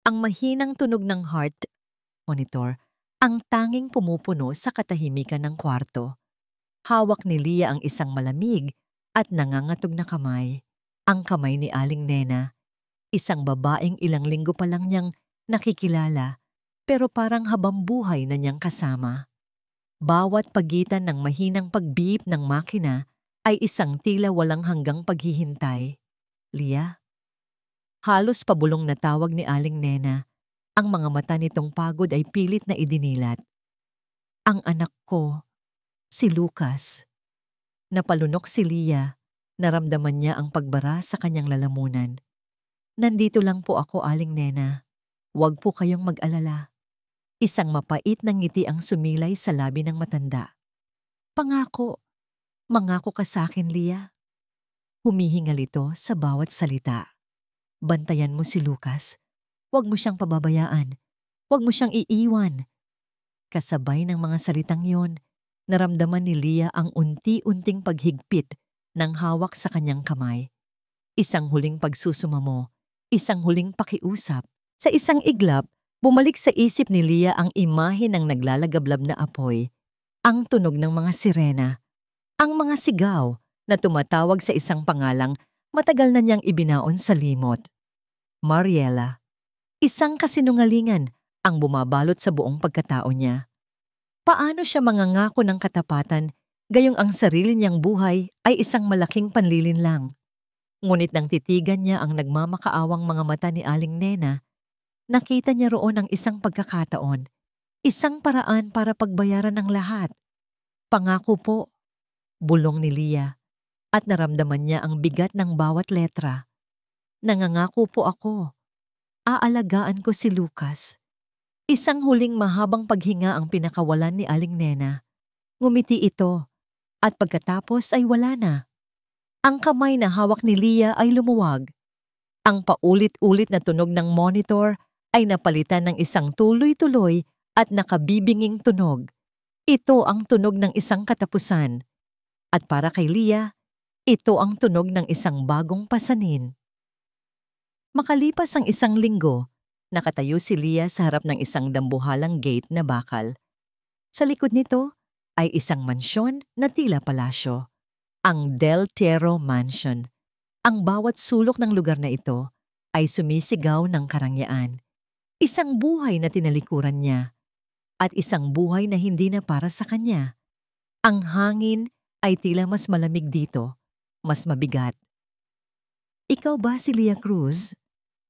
Ang mahinang tunog ng heart monitor ang tanging pumupuno sa katahimikan ng kwarto. Hawak ni Leah ang isang malamig at nangangatog na kamay. Ang kamay ni Aling Nena, isang babaeng ilang linggo pa lang niyang nakikilala pero parang habambuhay na niyang kasama. Bawat pagitan ng mahinang pagbiip ng makina ay isang tila walang hanggang paghihintay. Leah? Halos pabulong na tawag ni Aling Nena. Ang mga mata nitong pagod ay pilit na idinilat. Ang anak ko, si Lucas. Napalunok si Leah. Naramdaman niya ang pagbara sa kanyang lalamunan. Nandito lang po ako, Aling Nena. Huwag po kayong mag-alala. Isang mapait na ngiti ang sumilay sa labi ng matanda. Pangako, mangako ka sa akin, Leah. Humihingal ito sa bawat salita. Bantayan mo si Lucas. Huwag mo siyang pababayaan. Huwag mo siyang iiwan. Kasabay ng mga salitang yon, naramdaman ni Leah ang unti-unting paghigpit ng hawak sa kanyang kamay. Isang huling pagsusumamo, isang huling pakiusap. Sa isang iglap, bumalik sa isip ni Leah ang imahe ng naglalagablab na apoy, ang tunog ng mga sirena, ang mga sigaw na tumatawag sa isang pangalang matagal na niyang ibinaon sa limot. Mariela. Isang kasinungalingan ang bumabalot sa buong pagkatao niya. Paano siya mangangako ng katapatan gayong ang sarili niyang buhay ay isang malaking panlilinlang? Ngunit nang titigan niya ang nagmamakaawang mga mata ni Aling Nena, nakita niya roon ang isang pagkakataon, isang paraan para pagbayaran ng lahat. Pangako po, bulong ni Leah, at naramdaman niya ang bigat ng bawat letra. Nangangako po ako. Aalagaan ko si Lucas. Isang huling mahabang paghinga ang pinakawalan ni Aling Nena. Ngumiti ito, at pagkatapos ay wala na. Ang kamay na hawak ni Leah ay lumuwag. Ang paulit-ulit na tunog ng monitor ay napalitan ng isang tuloy-tuloy at nakabibinging tunog. Ito ang tunog ng isang katapusan. At para kay Leah, ito ang tunog ng isang bagong pasanin. Makalipas ang isang linggo, nakatayo si Leah sa harap ng isang dambuhalang gate na bakal. Sa likod nito ay isang mansyon na tila palasyo, ang Del Tierro Mansion. Ang bawat sulok ng lugar na ito ay sumisigaw ng karangyaan. Isang buhay na tinalikuran niya at isang buhay na hindi na para sa kanya. Ang hangin ay tila mas malamig dito, mas mabigat. Ikaw ba si Leah Cruz?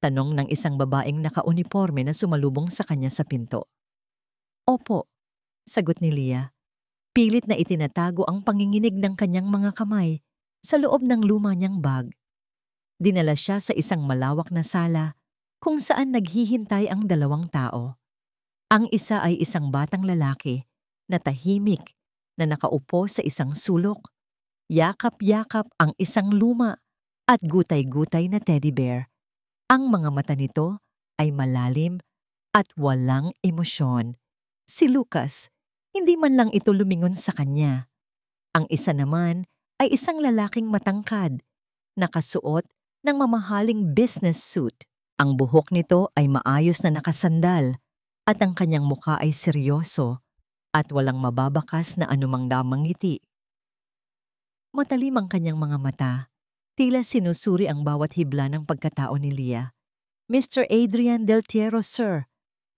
Tanong ng isang babaeng nakauniforme na sumalubong sa kanya sa pinto. Opo, sagot ni Leah. Pilit na itinatago ang panginginig ng kanyang mga kamay sa loob ng luma niyang bag. Dinala siya sa isang malawak na sala kung saan naghihintay ang dalawang tao. Ang isa ay isang batang lalaki na tahimik na nakaupo sa isang sulok. Yakap-yakap ang isang luma at gutay-gutay na teddy bear. Ang mga mata nito ay malalim at walang emosyon. Si Lucas, hindi man lang ito lumingon sa kanya. Ang isa naman ay isang lalaking matangkad, nakasuot ng mamahaling business suit. Ang buhok nito ay maayos na nakasandal at ang kanyang mukha ay seryoso at walang mababakas na anumang damang ngiti. Matalim ang kanyang mga mata. Tila sinusuri ang bawat hibla ng pagkatao ni Leah. Mr. Adrian Del Tierro, sir.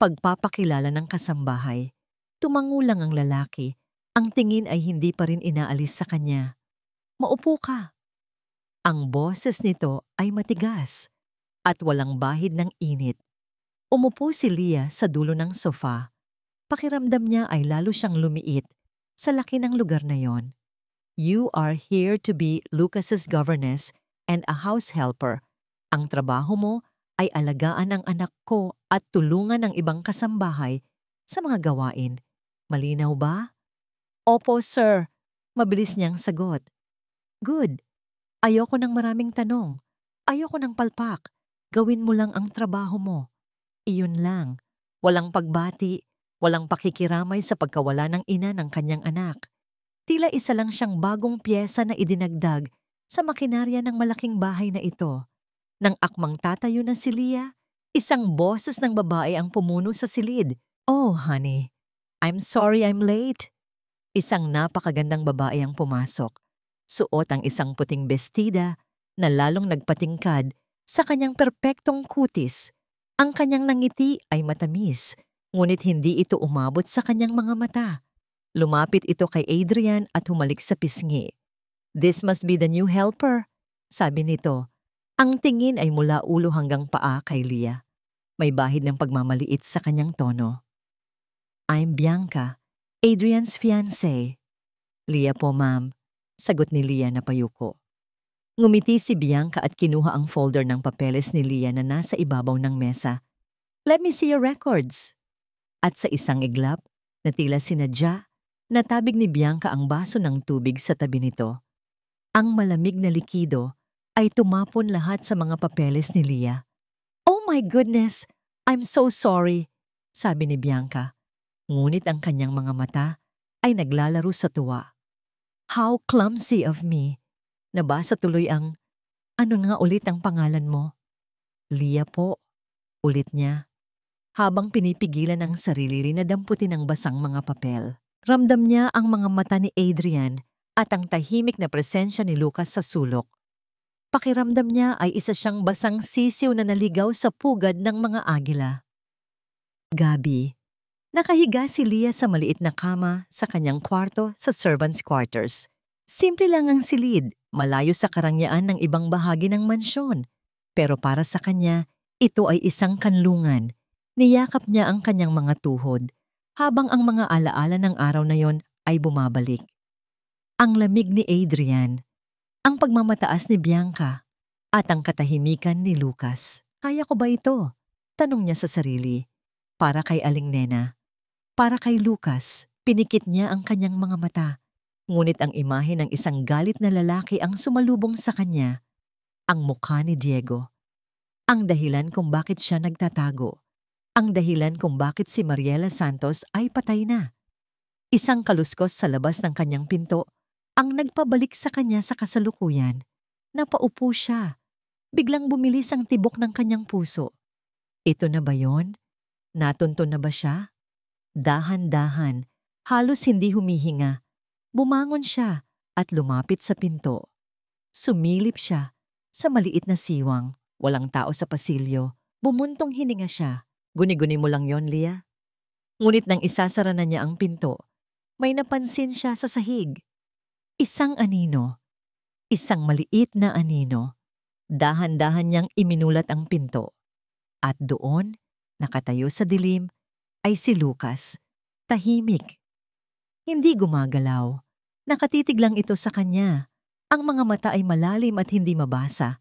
Pagpapakilala ng kasambahay. Tumango lang ang lalaki. Ang tingin ay hindi pa rin inaalis sa kanya. Maupo ka. Ang boses nito ay matigas at walang bahid ng init. Umupo si Leah sa dulo ng sofa. Pakiramdam niya ay lalo siyang lumiit sa laki ng lugar na yon. You are here to be Lucas's governess and a house helper. Ang trabaho mo ay alagaan ang anak ko at tulungan ang ibang kasambahay sa mga gawain. Malinaw ba? Opo, sir. Mabilis niyang sagot. Good. Ayoko ng maraming tanong. Ayoko ng palpak. Gawin mo lang ang trabaho mo. Iyon lang. Walang pagbati, walang pakikiramay sa pagkawala ng ina ng kanyang anak. Tila isa lang siyang bagong piyesa na idinagdag sa makinarya ng malaking bahay na ito. Nang akmang tatayo na si Leah, Isang boses ng babae ang pumuno sa silid. "Oh, honey, I'm sorry I'm late." Isang napakagandang babae ang pumasok. Suot ang isang puting bestida na lalong nagpatingkad sa kanyang perpektong kutis. Ang kanyang nangiti ay matamis, ngunit hindi ito umabot sa kanyang mga mata. Lumapit ito kay Adrian at humalik sa pisngi. "This must be the new helper," sabi nito. Ang tingin ay mula ulo hanggang paa kay Leah. May bahid ng pagmamaliit sa kanyang tono. "I'm Bianca, Adrian's fiancé." "Leah po, ma'am," sagot ni Leah na payuko. Ngumiti si Bianca at kinuha ang folder ng papeles ni Leah na nasa ibabaw ng mesa. "Let me see your records." At sa isang iglap, na tila sinadya, natabig ni Bianca ang baso ng tubig sa tabi nito. Ang malamig na likido ay tumapon lahat sa mga papeles ni Leah. "Oh my goodness! I'm so sorry," sabi ni Bianca. Ngunit ang kanyang mga mata ay naglalaro sa tuwa. "How clumsy of me." Nabasa tuloy ang, "Ano nga ulit ang pangalan mo?" "Leah po," ulit niya, habang pinipigilan ang sarili rin na damputin ang basang mga papel. Ramdam niya ang mga mata ni Adrian at ang tahimik na presensya ni Lucas sa sulok. Pakiramdam niya ay isa siyang basang sisiw na naligaw sa pugad ng mga agila. Gabi. Nakahiga si Leah sa maliit na kama sa kanyang kwarto sa servants' quarters. Simple lang ang silid, malayo sa karangyaan ng ibang bahagi ng mansyon. Pero para sa kanya, ito ay isang kanlungan. Niyakap niya ang kanyang mga tuhod, habang ang mga alaala ng araw na yon ay bumabalik. Ang lamig ni Adrian, ang pagmamataas ni Bianca, at ang katahimikan ni Lucas. "Kaya ko ba ito?" tanong niya sa sarili. Para kay Aling Nena. Para kay Lucas, pinikit niya ang kanyang mga mata. Ngunit ang imahe ng isang galit na lalaki ang sumalubong sa kanya. Ang mukha ni Diego. Ang dahilan kung bakit siya nagtatago. Ang dahilan kung bakit si Mariela Santos ay patay na. Isang kaluskos sa labas ng kanyang pinto ang nagpabalik sa kanya sa kasalukuyan. Napaupo siya. Biglang bumilis ang tibok ng kanyang puso. Ito na ba yon? Natunto na ba siya? Dahan-dahan, halos hindi humihinga. Bumangon siya at lumapit sa pinto. Sumilip siya sa maliit na siwang. Walang tao sa pasilyo. Bumuntong hininga siya. "Guni-guni mo lang yon, Leah?" Ngunit nang isasara na niya ang pinto, may napansin siya sa sahig. Isang anino. Isang maliit na anino. Dahan-dahan niyang iminulat ang pinto. At doon, nakatayo sa dilim, ay si Lucas. Tahimik. Hindi gumagalaw. Nakatitig lang ito sa kanya. Ang mga mata ay malalim at hindi mabasa,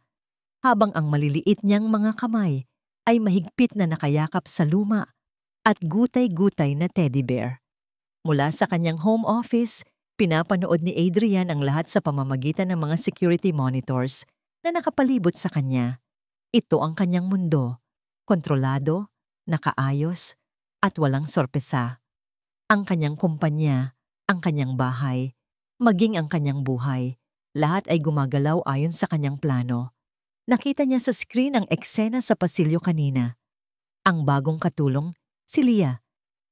habang ang maliliit niyang mga kamay ay mahigpit na nakayakap sa luma at gutay-gutay na teddy bear. Mula sa kanyang home office, pinapanood ni Adrian ang lahat sa pamamagitan ng mga security monitors na nakapalibot sa kanya. Ito ang kanyang mundo. Kontrolado, nakaayos, at walang sorpresa. Ang kanyang kumpanya, ang kanyang bahay, maging ang kanyang buhay, lahat ay gumagalaw ayon sa kanyang plano. Nakita niya sa screen ang eksena sa pasilyo kanina. Ang bagong katulong, si Leah,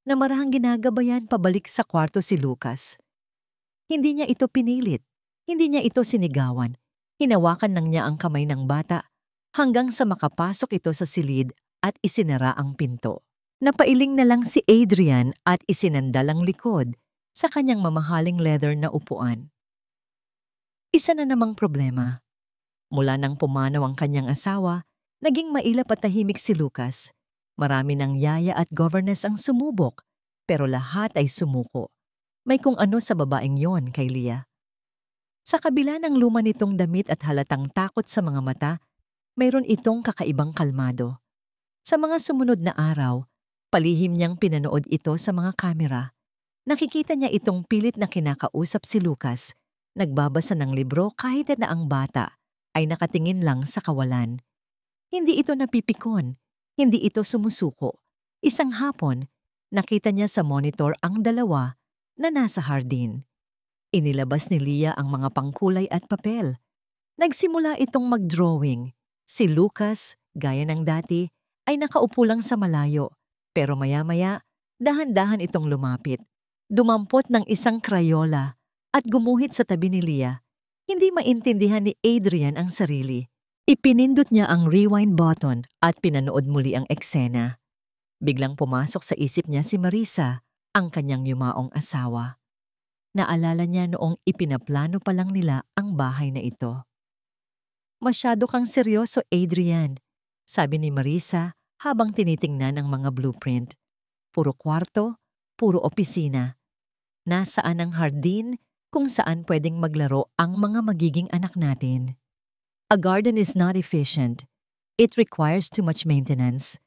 na marahang ginagabayan pabalik sa kwarto si Lucas. Hindi niya ito pinilit, hindi niya ito sinigawan. Hinawakan lang niya ang kamay ng bata hanggang sa makapasok ito sa silid at isinara ang pinto. Napailing na lang si Adrian at isinandal ang likod sa kanyang mamahaling leather na upuan. Isa na namang problema. Mula nang pumanaw ang kanyang asawa, naging mailap at tahimik si Lucas. Marami ng yaya at governess ang sumubok, pero lahat ay sumuko. May kung ano sa babaeng yon kay Leah. Sa kabila ng luma nitong damit at halatang takot sa mga mata, mayroon itong kakaibang kalmado. Sa mga sumunod na araw, palihim niyang pinanood ito sa mga kamera. Nakikita niya itong pilit na kinakausap si Lucas, nagbabasa ng libro kahit na ang bata ay nakatingin lang sa kawalan. Hindi ito napipikon, hindi ito sumusuko. Isang hapon, nakita niya sa monitor ang dalawa na nasa hardin. Inilabas ni Leah ang mga pangkulay at papel. Nagsimula itong mag-drawing. Si Lucas, gaya ng dati, ay nakaupo lang sa malayo, pero maya-maya, dahan-dahan itong lumapit. Dumampot ng isang Crayola at gumuhit sa tabi ni Leah. Hindi maintindihan ni Adrian ang sarili. Ipinindot niya ang rewind button at pinanood muli ang eksena. Biglang pumasok sa isip niya si Marisa, ang kanyang yumaong asawa. Naalala niya noong ipinaplano pa lang nila ang bahay na ito. "Masyado kang seryoso, Adrian," sabi ni Marisa habang tinitingnan ang mga blueprint. Puro kwarto, puro opisina. Nasaan ang hardin kung saan pwedeng maglaro ang mga magiging anak natin? "A garden is not efficient. It requires too much maintenance."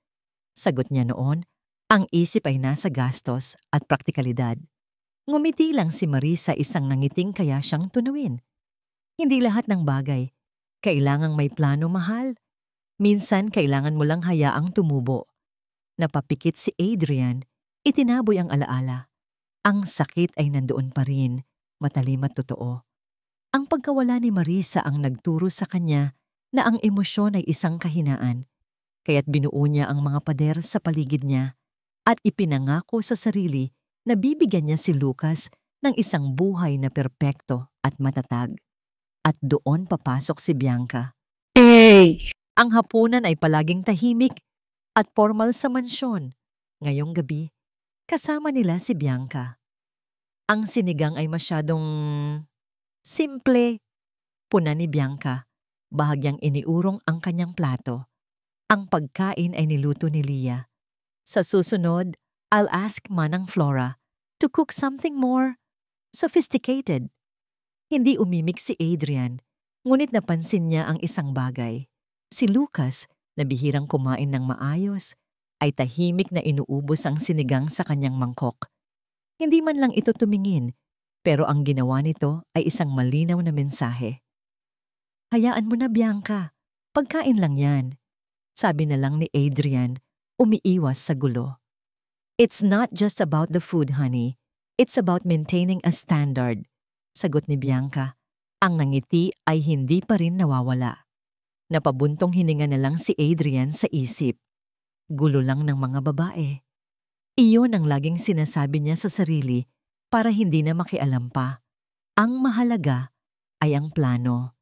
Sagot niya noon, ang isip ay nasa gastos at praktikalidad. Ngumiti lang si Marisa, isang nangiting kaya siyang tunawin. Hindi lahat ng bagay kailangang may plano, mahal. Minsan kailangan mo lang hayaang tumubo. Napapikit si Adrian, itinaboy ang alaala. Ang sakit ay nandoon pa rin, matalim at totoo. Ang pagkawala ni Marisa ang nagturo sa kanya na ang emosyon ay isang kahinaan, kaya't binuo niya ang mga pader sa paligid niya at ipinangako sa sarili na bibigyan niya si Lucas ng isang buhay na perpekto at matatag. At doon papasok si Bianca. Ang hapunan ay palaging tahimik at formal sa mansyon. Ngayong gabi, kasama nila si Bianca. Ang sinigang ay masyadong simple. Puna ni Bianca, bahagyang iniurong ang kanyang plato. Ang pagkain ay niluto ni Leah. Sa susunod, I'll ask Manang Flora to cook something more sophisticated. Hindi umimik si Adrian, ngunit napansin niya ang isang bagay. Si Lucas, na bihirang kumain ng maayos, ay tahimik na inuubos ang sinigang sa kanyang mangkok. Hindi man lang ito tumingin, pero ang ginawa nito ay isang malinaw na mensahe. "Hayaan mo na, Bianca. Pagkain lang yan," sabi na lang ni Adrian, umiiwas sa gulo. "It's not just about the food, honey. It's about maintaining a standard," sagot ni Bianca. Ang nangiti ay hindi pa rin nawawala. Napabuntong hininga na lang si Adrian sa isip. Gulo lang ng mga babae. Iyon ang laging sinasabi niya sa sarili para hindi na makialam pa. Ang mahalaga ay ang plano.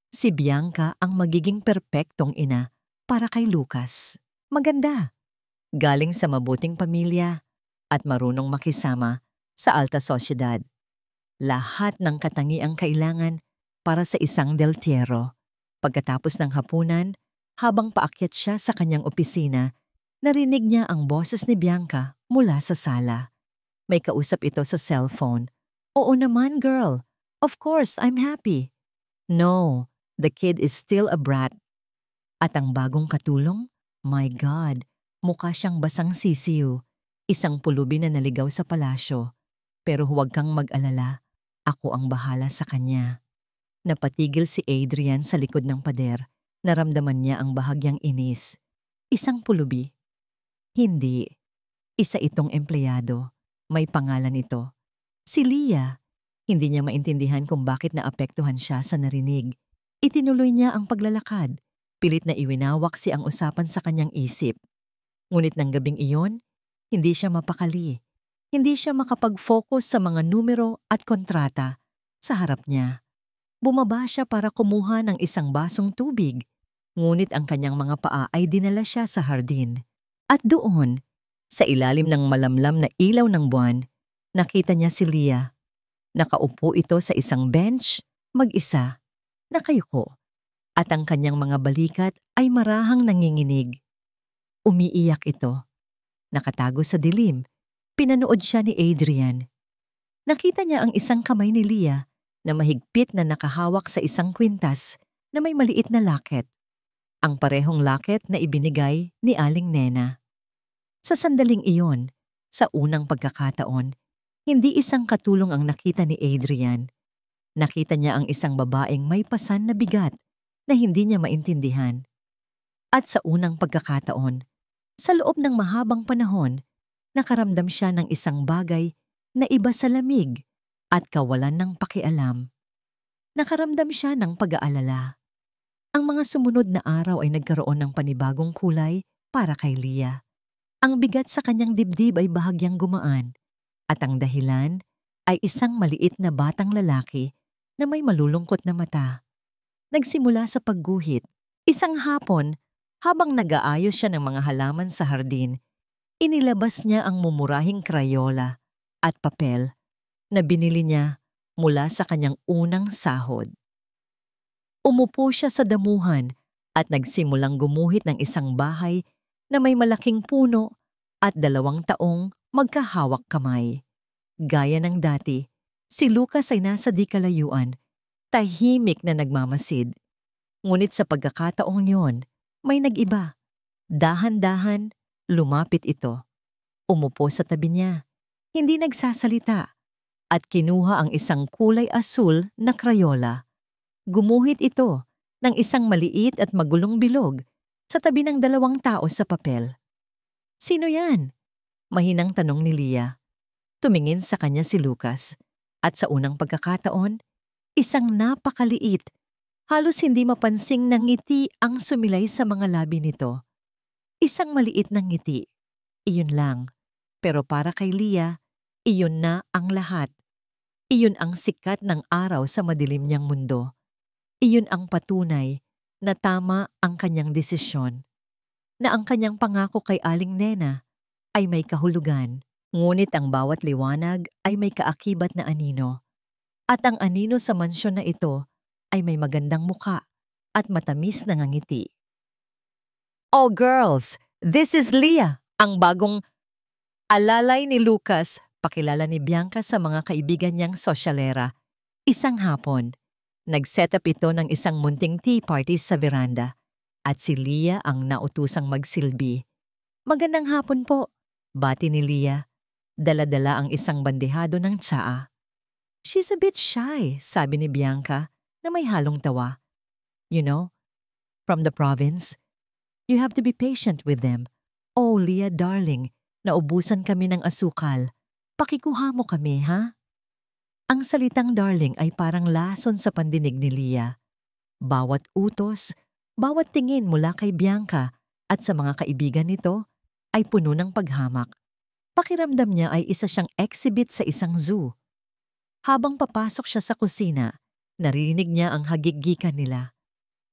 Si Bianca ang magiging perpektong ina para kay Lucas. Maganda. Galing sa mabuting pamilya at marunong makisama sa alta sosyedad. Lahat ng katangiang kailangan para sa isang deltiero. Pagkatapos ng hapunan, habang paakyat siya sa kanyang opisina, narinig niya ang boses ni Bianca mula sa sala. May kausap ito sa cellphone. "Oo naman, girl. Of course, I'm happy." "No, the kid is still a brat." At ang bagong katulong? My God, mukha siyang basang sisiw. Isang pulubi na naligaw sa palasyo. Pero huwag kang mag-alala. Ako ang bahala sa kanya. Napatigil si Adrian sa likod ng pader. Naramdaman niya ang bahagyang inis. Isang pulubi? Hindi. Isa itong empleyado. May pangalan ito. Si Leah. Hindi niya maintindihan kung bakit naapektuhan siya sa narinig. Itinuloy niya ang paglalakad. Pilit na iwinawak ang usapan sa kanyang isip. Ngunit ng gabing iyon, hindi siya mapakali. Hindi siya makapag-focus sa mga numero at kontrata sa harap niya. Bumaba siya para kumuha ng isang basong tubig. Ngunit ang kanyang mga paa ay dinala siya sa hardin. At doon, sa ilalim ng malamlam na ilaw ng buwan, nakita niya si Leah. Nakaupo ito sa isang bench, mag-isa, nakayuko. At ang kanyang mga balikat ay marahang nanginginig. Umiiyak ito. Nakatago sa dilim, pinanood siya ni Adrian. Nakita niya ang isang kamay ni Leah na mahigpit na nakahawak sa isang kwintas na may maliit na locket. Ang parehong locket na ibinigay ni Aling Nena. Sa sandaling iyon, sa unang pagkakataon, hindi isang katulong ang nakita ni Adrian. Nakita niya ang isang babaeng may pasan na bigat na hindi niya maintindihan. At sa unang pagkakataon, sa loob ng mahabang panahon, nakaramdam siya ng isang bagay na iba sa lamig at kawalan ng pakialam. Nakaramdam siya ng pag-aalala. Ang mga sumunod na araw ay nagkaroon ng panibagong kulay para kay Leah. Ang bigat sa kanyang dibdib ay bahagyang gumaan at ang dahilan ay isang maliit na batang lalaki na may malulungkot na mata. Nagsimula sa pagguhit. Isang hapon, habang nag-aayos siya ng mga halaman sa hardin, inilabas niya ang mumurahing krayola at papel na binili niya mula sa kanyang unang sahod. Umupo siya sa damuhan at nagsimulang gumuhit ng isang bahay na may malaking puno at 2 taong magkahawak kamay. Gaya ng dati, si Lucas ay nasa di kalayuan, tahimik na nagmamasid. Ngunit sa pagkakataong yon, may nag-iba. Dahan-dahan, lumapit ito. Umupo sa tabi niya, hindi nagsasalita, at kinuha ang isang kulay asul na krayola. Gumuhit ito ng isang maliit at magulong bilog sa tabi ng 2 tao sa papel. "Sino yan?" Mahinang tanong ni Leah. Tumingin sa kanya si Lucas at sa unang pagkakataon, isang napakaliit, halos hindi mapansing na ngiti ang sumilay sa mga labi nito. Isang maliit na ngiti. Iyon lang. Pero para kay Leah, iyon na ang lahat. Iyon ang sikat ng araw sa madilim niyang mundo. Iyon ang patunay na tama ang kanyang desisyon. Na ang kanyang pangako kay Aling Nena ay may kahulugan. Ngunit ang bawat liwanag ay may kaakibat na anino. At ang anino sa mansyon na ito ay may magandang muka at matamis na ngiti. "Oh girls, this is Leah," ang bagong alalay ni Lucas, pakilala ni Bianca sa mga kaibigan niyang sosyalera. Isang hapon, nag-set up ito ng isang munting tea party sa veranda at si Leah ang nautusang magsilbi. "Magandang hapon po," bati ni Leah. Dala-dala ang isang bandehado ng tsaa. "She's a bit shy," sabi ni Bianca na may halong tawa. "You know, from the province, you have to be patient with them. Oh, Leah darling, naubusan kami ng asukal. Pakikuha mo kami, ha?" Ang salitang darling ay parang lason sa pandinig ni Leah. Bawat utos, bawat tingin mula kay Bianca at sa mga kaibigan nito ay puno ng paghamak. Pakiramdam niya ay isa siyang exhibit sa isang zoo. Habang papasok siya sa kusina, narinig niya ang hagiggikan nila.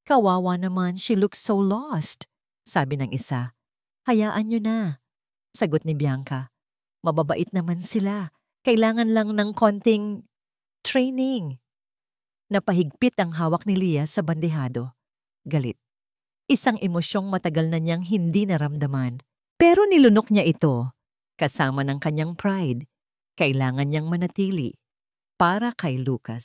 "Kawawa naman, she looks so lost," sabi ng isa. "Hayaan niyo na," sagot ni Bianca. "Mababait naman sila. Kailangan lang ng konting training." Napahigpit ang hawak ni Leah sa bandehado. Galit. Isang emosyong matagal na niyang hindi naramdaman. Pero nilunok niya ito, kasama ng kanyang pride. Kailangan niyang manatili para kay Lucas.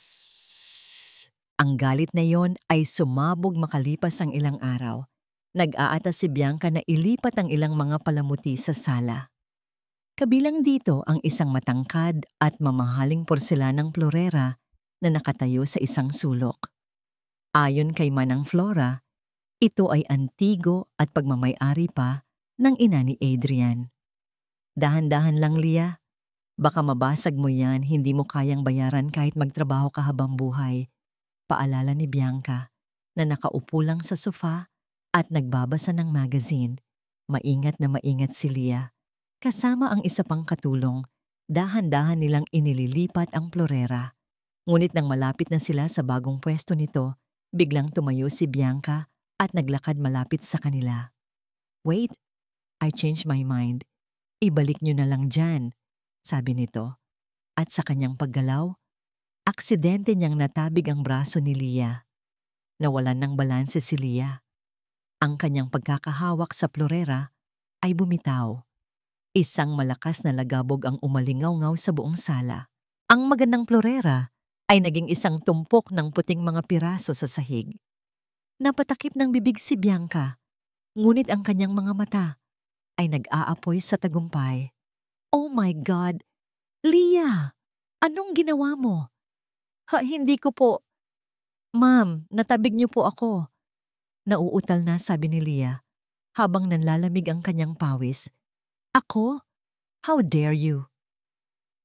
Ang galit na yon ay sumabog makalipas ang ilang araw. Nag-aatas si Bianca na ilipat ang ilang mga palamuti sa sala. Kabilang dito ang isang matangkad at mamahaling porselanang florera na nakatayo sa isang sulok. Ayon kay Manang Flora, ito ay antigo at pagmamay-ari pa ng ina ni Adrian. "Dahan-dahan lang, Leah. Baka mabasag mo yan, hindi mo kayang bayaran kahit magtrabaho ka habang buhay," paalala ni Bianca na nakaupo lang sa sofa at nagbabasa ng magazine. Maingat na maingat si Leah. Kasama ang isa pang katulong, dahan-dahan nilang inililipat ang florera. Ngunit nang malapit na sila sa bagong pwesto nito, biglang tumayo si Bianca at naglakad malapit sa kanila. "Wait, I changed my mind. Ibalik niyo na lang dyan," sabi nito. At sa kanyang paggalaw, aksidente niyang natabig ang braso ni Leah. Nawalan ng balanse si Leah. Ang kanyang pagkakahawak sa florera ay bumitaw. Isang malakas na lagabog ang umalingaw-ngaw sa buong sala. Ang magandang florera ay naging isang tumpok ng puting mga piraso sa sahig. Napatakip ng bibig si Bianca, ngunit ang kanyang mga mata ay nag-aapoy sa tagumpay. "Oh my God! Leah! Anong ginawa mo?" Hindi ko po." "Ma'am, natabig niyo po ako." Nauutal na sabi ni Leah habang nanlalamig ang kanyang pawis. "Ako? How dare you?"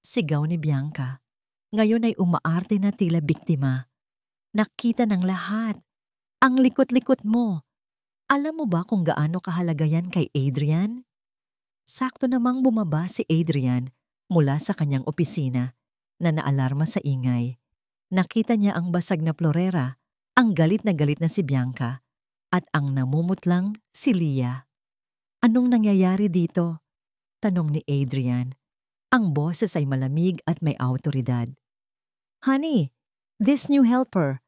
Sigaw ni Bianca. Ngayon ay umaarte na tila biktima. "Nakita ng lahat. Ang likot-likot mo. Alam mo ba kung gaano kahalaga yan kay Adrian? Sakto namang bumaba si Adrian mula sa kanyang opisina na naalarma sa ingay. Nakita niya ang basag na florera, ang galit na si Bianca, at ang namumutlang si Leah. Anong nangyayari dito? Tanong ni Adrian. Ang boses ay malamig at may awtoridad. Honey, this new helper.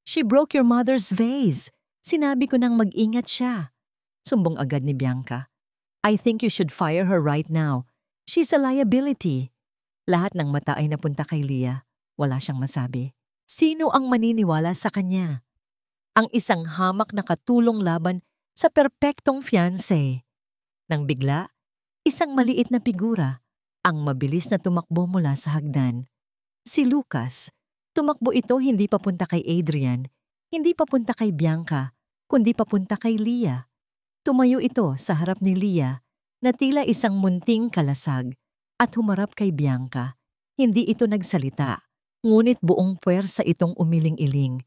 She broke your mother's vase. Sinabi ko nang mag-ingat siya. Sumbong agad ni Bianca. I think you should fire her right now. She's a liability. Lahat ng mata ay napunta kay Leah. Wala siyang masabi. Sino ang maniniwala sa kanya? Ang isang hamak na katulong laban sa perpektong fiancé. Nang bigla, isang maliit na figura ang mabilis na tumakbo mula sa hagdan. Si Lucas. Tumakbo ito hindi papunta kay Adrian, hindi papunta kay Bianca, kundi papunta kay Leah. Tumayo ito sa harap ni Leah na tila isang munting kalasag at humarap kay Bianca. Hindi ito nagsalita, ngunit buong puwersa itong umiling-iling.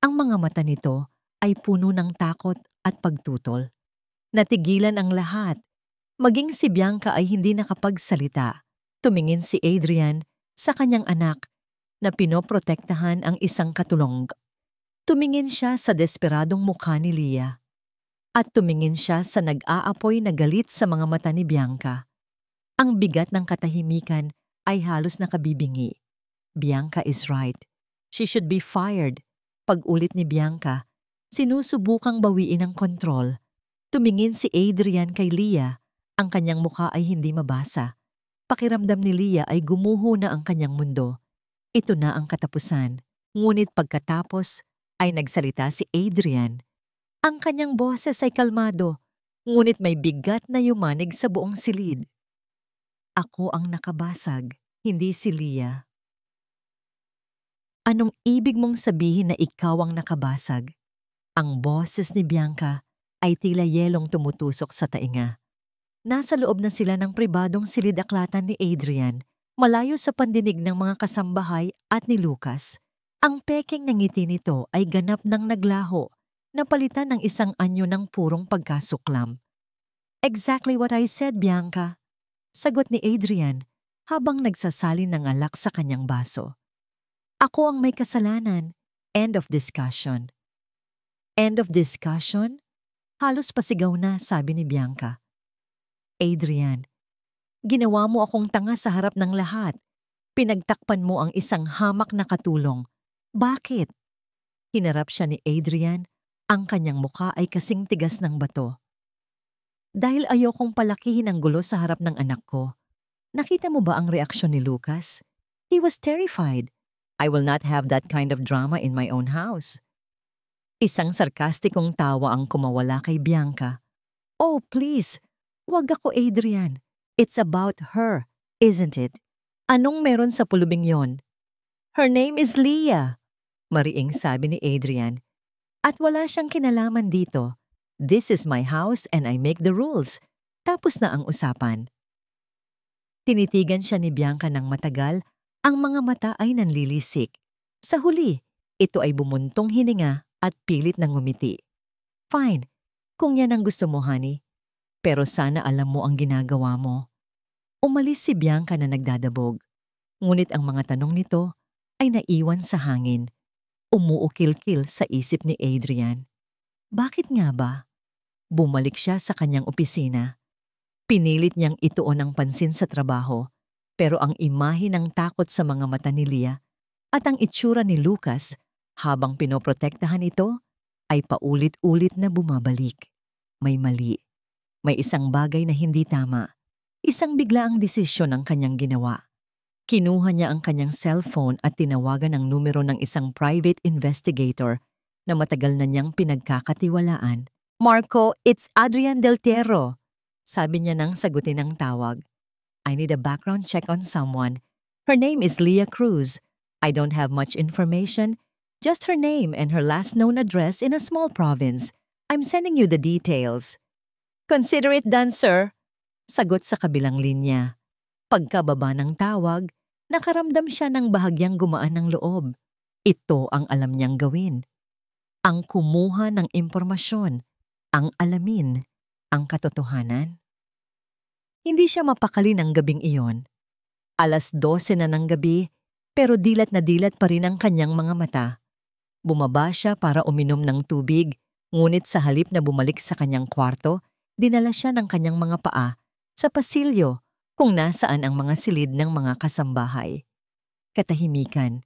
Ang mga mata nito ay puno ng takot at pagtutol. Natigilan ang lahat. Maging si Bianca ay hindi nakapagsalita. Tumingin si Adrian sa kanyang anak na pinoprotektahan ang isang katulong. Tumingin siya sa desperadong mukha ni Leah. At tumingin siya sa nag-aapoy na galit sa mga mata ni Bianca. Ang bigat ng katahimikan ay halos nakabibingi. Bianca is right. She should be fired. Pag-ulit ni Bianca, sinusubukang bawiin ang kontrol. Tumingin si Adrian kay Leah. Ang kanyang mukha ay hindi mabasa. Pakiramdam ni Leah ay gumuho na ang kanyang mundo. Ito na ang katapusan. Ngunit pagkatapos ay nagsalita si Adrian. Ang kanyang boses ay kalmado, ngunit may bigat na yumanig sa buong silid. Ako ang nakabasag, hindi si Leah. Anong ibig mong sabihin na ikaw ang nakabasag? Ang boses ni Bianca ay tila yelong tumutusok sa tainga. Nasa loob na sila ng pribadong silid-aklatan ni Adrian, malayo sa pandinig ng mga kasambahay at ni Lucas. Ang peking ng ngiti nito ay ganap ng naglaho, napalitan ng isang anyo ng purong pagkasuklam. Exactly what I said, Bianca. Sagot ni Adrian habang nagsasalin ng alak sa kanyang baso. Ako ang may kasalanan. End of discussion. End of discussion? Halos pasigaw na, sabi ni Bianca. Adrian, ginawa mo akong tanga sa harap ng lahat. Pinagtakpan mo ang isang hamak na katulong. Bakit? Hinarap siya ni Adrian. Ang kanyang mukha ay kasing tigas ng bato. Dahil ayokong palakihin ang gulo sa harap ng anak ko. Nakita mo ba ang reaksyon ni Lucas? He was terrified. I will not have that kind of drama in my own house. Isang sarkastikong tawa ang kumawala kay Bianca. Oh, please. Wag ako, Adrian. It's about her, isn't it? Anong meron sa pulubing yon? Her name is Leah, mariing sabi ni Adrian. At wala siyang kinalaman dito. This is my house and I make the rules. Tapos na ang usapan. Tinitigan siya ni Bianca ng matagal, ang mga mata ay nanlilisik. Sa huli, ito ay bumuntong hininga at pilit ng ngumiti. Fine, kung yan ang gusto mo, honey. Pero sana alam mo ang ginagawa mo. Umalis si Bianca na nagdadabog. Ngunit ang mga tanong nito ay naiwan sa hangin. Umuukil-kil sa isip ni Adrian. Bakit nga ba? Bumalik siya sa kanyang opisina. Pinilit niyang ituon ang pansin sa trabaho, pero ang imahe ng takot sa mga mata ni Leah at ang itsura ni Lucas habang pinoprotektahan ito ay paulit-ulit na bumabalik. May mali. May isang bagay na hindi tama. Isang biglaang desisyon ang kanyang ginawa. Kinuha niya ang kanyang cellphone at tinawagan ang numero ng isang private investigator na matagal na niyang pinagkakatiwalaan. Marco, it's Adrian Del Tierro. Sabi niya nang sagutin ang tawag. I need a background check on someone. Her name is Leah Cruz. I don't have much information, just her name and her last known address in a small province. I'm sending you the details. Consider it done, sir. Sagot sa kabilang linya. Pagkababa ng tawag, nakaramdam siya ng bahagyang gumaan ng loob. Ito ang alam niyang gawin. Ang kumuha ng impormasyon. ang alamin ang katotohanan. Hindi siya mapakali ng gabing iyon. 12:00 na ng gabi, pero dilat na dilat pa rin ang kanyang mga mata. Bumaba siya para uminom ng tubig, ngunit sa halip na bumalik sa kanyang kwarto, dinala siya ng kanyang mga paa sa pasilyo kung nasaan ang mga silid ng mga kasambahay. Katahimikan.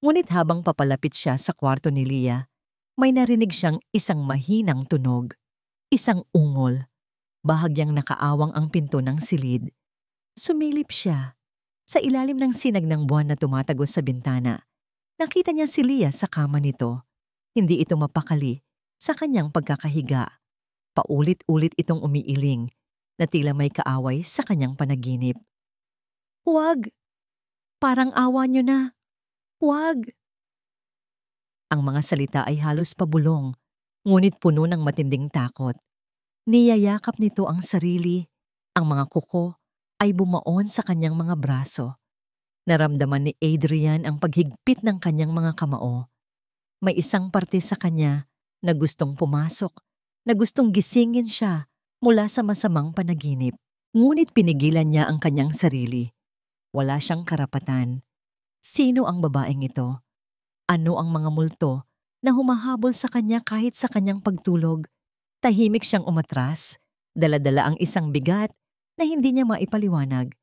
Ngunit habang papalapit siya sa kwarto ni Leah, may narinig siyang isang mahinang tunog. Isang ungol. Bahagyang nakaawang ang pinto ng silid. Sumilip siya. Sa ilalim ng sinag ng buwan na tumatagos sa bintana, nakita niya si Leah sa kama nito. Hindi ito mapakali sa kanyang pagkakahiga. Paulit-ulit itong umiiling na tila may kaaway sa kanyang panaginip. "Huwag! Parang awa niyo na! Huwag!" Ang mga salita ay halos pabulong, ngunit puno ng matinding takot. Niyayakap nito ang sarili. Ang mga kuko ay bumaon sa kanyang mga braso. Naramdaman ni Adrian ang paghigpit ng kanyang mga kamao. May isang parte sa kanya na gustong pumasok, na gustong gisingin siya mula sa masamang panaginip. Ngunit pinigilan niya ang kanyang sarili. Wala siyang karapatan. Sino ang babaeng ito? Ano ang mga multo na humahabol sa kanya kahit sa kanyang pagtulog? Tahimik siyang umatras, dala-dala ang isang bigat na hindi niya maipaliwanag.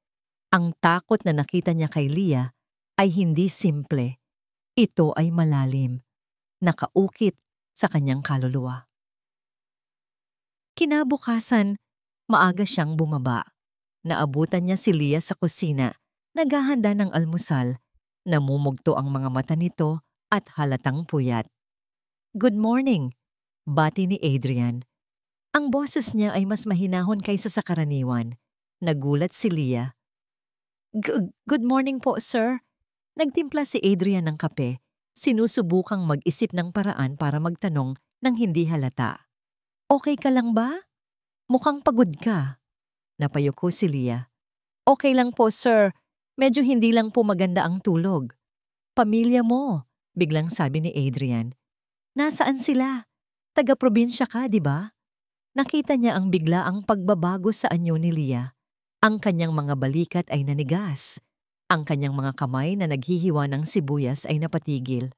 Ang takot na nakita niya kay Leah ay hindi simple. Ito ay malalim, nakaukit sa kanyang kaluluwa. Kinabukasan, maaga siyang bumaba. Naabutan niya si Leah sa kusina, naghahanda ng almusal. Namumugto ang mga mata nito at halatang puyat. "Good morning," bati ni Adrian. Ang boses niya ay mas mahinahon kaysa sa karaniwan. Nagulat si Leah. Good morning po, sir." Nagtimpla si Adrian ng kape, sinusubukang mag-isip ng paraan para magtanong nang hindi halata. "Okay ka lang ba? Mukhang pagod ka." Napayuko si Leah. "Okay lang po, sir. Medyo hindi lang po maganda ang tulog." "Pamilya mo," biglang sabi ni Adrian. "Nasaan sila? Taga-probinsya ka, di ba?" Nakita niya ang biglaang pagbabago sa anyo ni Leah. Ang kanyang mga balikat ay nanigas. Ang kanyang mga kamay na naghihiwa ng sibuyas ay napatigil.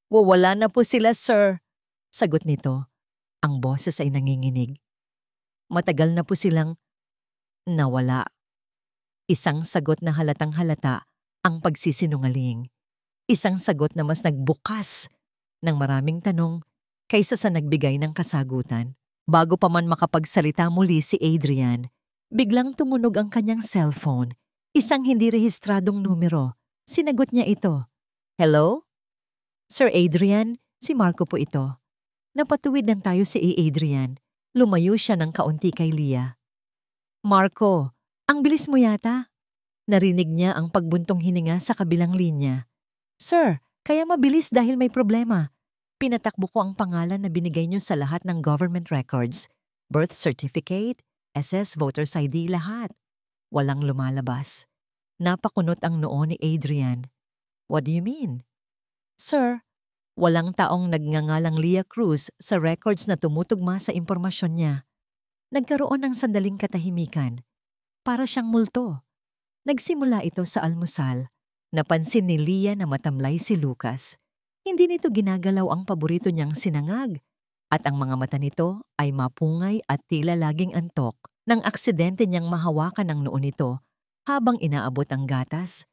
"Wala na po sila, sir," sagot nito. Ang boses ay nanginginig. "Matagal na po silang nawala." Isang sagot na halatang halata ang pagsisinungaling. Isang sagot na mas nagbukas ng maraming tanong kaysa sa nagbigay ng kasagutan. Bago pa man makapagsalita muli si Adrian, biglang tumunog ang kanyang cellphone. Isang hindi rehistradong numero. Sinagot niya ito. "Hello? Sir Adrian, si Marco po ito." Napatuwid ng tayo si Adrian. Lumayo siya ng kaunti kay Leah. "Marco, ang bilis mo yata." Narinig niya ang pagbuntong hininga sa kabilang linya. "Sir, kaya mabilis dahil may problema. Pinatakbo ko ang pangalan na binigay niyo sa lahat ng government records. Birth certificate, SS, voter's ID, lahat. Walang lumalabas." Napakunot ang noo ni Adrian. "What do you mean?" "Sir, walang taong nagngangalang Leah Cruz sa records na tumutugma sa impormasyon niya." Nagkaroon ng sandaling katahimikan. Para siyang multo. Nagsimula ito sa almusal. Napansin ni Leah na matamlay si Lucas. Hindi nito ginagalaw ang paborito niyang sinangag. At ang mga mata nito ay mapungay at tila laging antok. Nang aksidente niyang mahawakan ang noo nito habang inaabot ang gatas,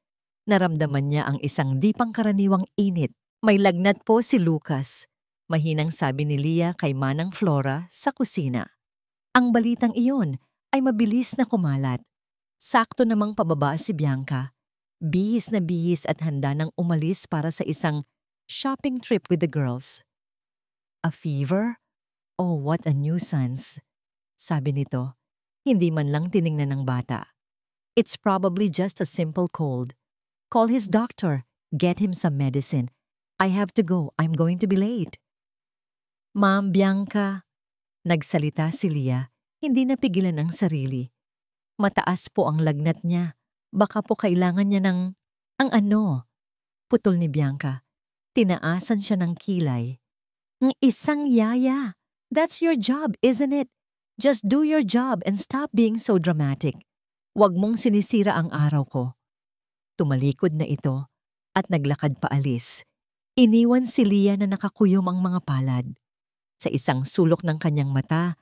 naramdaman niya ang isang di pangkaraniwang init. "May lagnat po si Lucas," mahinang sabi ni Leah kay Manang Flora sa kusina. Ang balitang iyon ay mabilis na kumalat. Sakto namang pababa si Bianca. Bihis na bihis at handa nang umalis para sa isang shopping trip with the girls. "A fever? Oh, what a nuisance," sabi nito. Hindi man lang tiningnan ng bata. "It's probably just a simple cold. Call his doctor. Get him some medicine. I have to go. I'm going to be late." "Ma'am Bianca," nagsalita si Leah, hindi napigilan ang sarili. "Mataas po ang lagnat niya. Baka po kailangan niya ng..." "Ang ano?" Putol ni Bianca. Tinaasan siya ng kilay. "Ng isang yaya. That's your job, isn't it? Just do your job and stop being so dramatic. Huwag mong sinisira ang araw ko. Tumalikod na ito at naglakad paalis. Iniwan si Leah na nakakuyom ang mga palad. Sa isang sulok ng kanyang mata,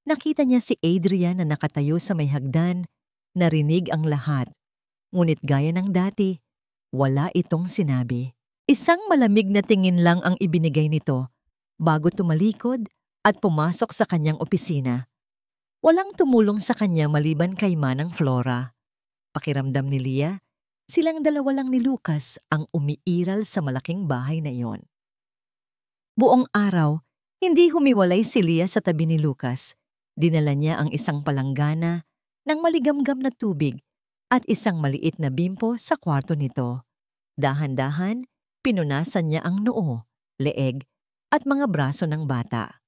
nakita niya si Adrian na nakatayo sa may hagdan. Narinig ang lahat. Ngunit gaya ng dati, wala itong sinabi. Isang malamig na tingin lang ang ibinigay nito bago tumalikod at pumasok sa kanyang opisina. Walang tumulong sa kanya maliban kay Manang Flora. Pakiramdam ni Leah, silang dalawa lang ni Lucas ang umiiral sa malaking bahay na iyon. Buong araw, hindi humiwalay si Leah sa tabi ni Lucas. Dinala niya ang isang palanggana ng maligamgam na tubig at isang maliit na bimpo sa kwarto nito. Dahan-dahan, pinunasan niya ang noo, leeg at mga braso ng bata.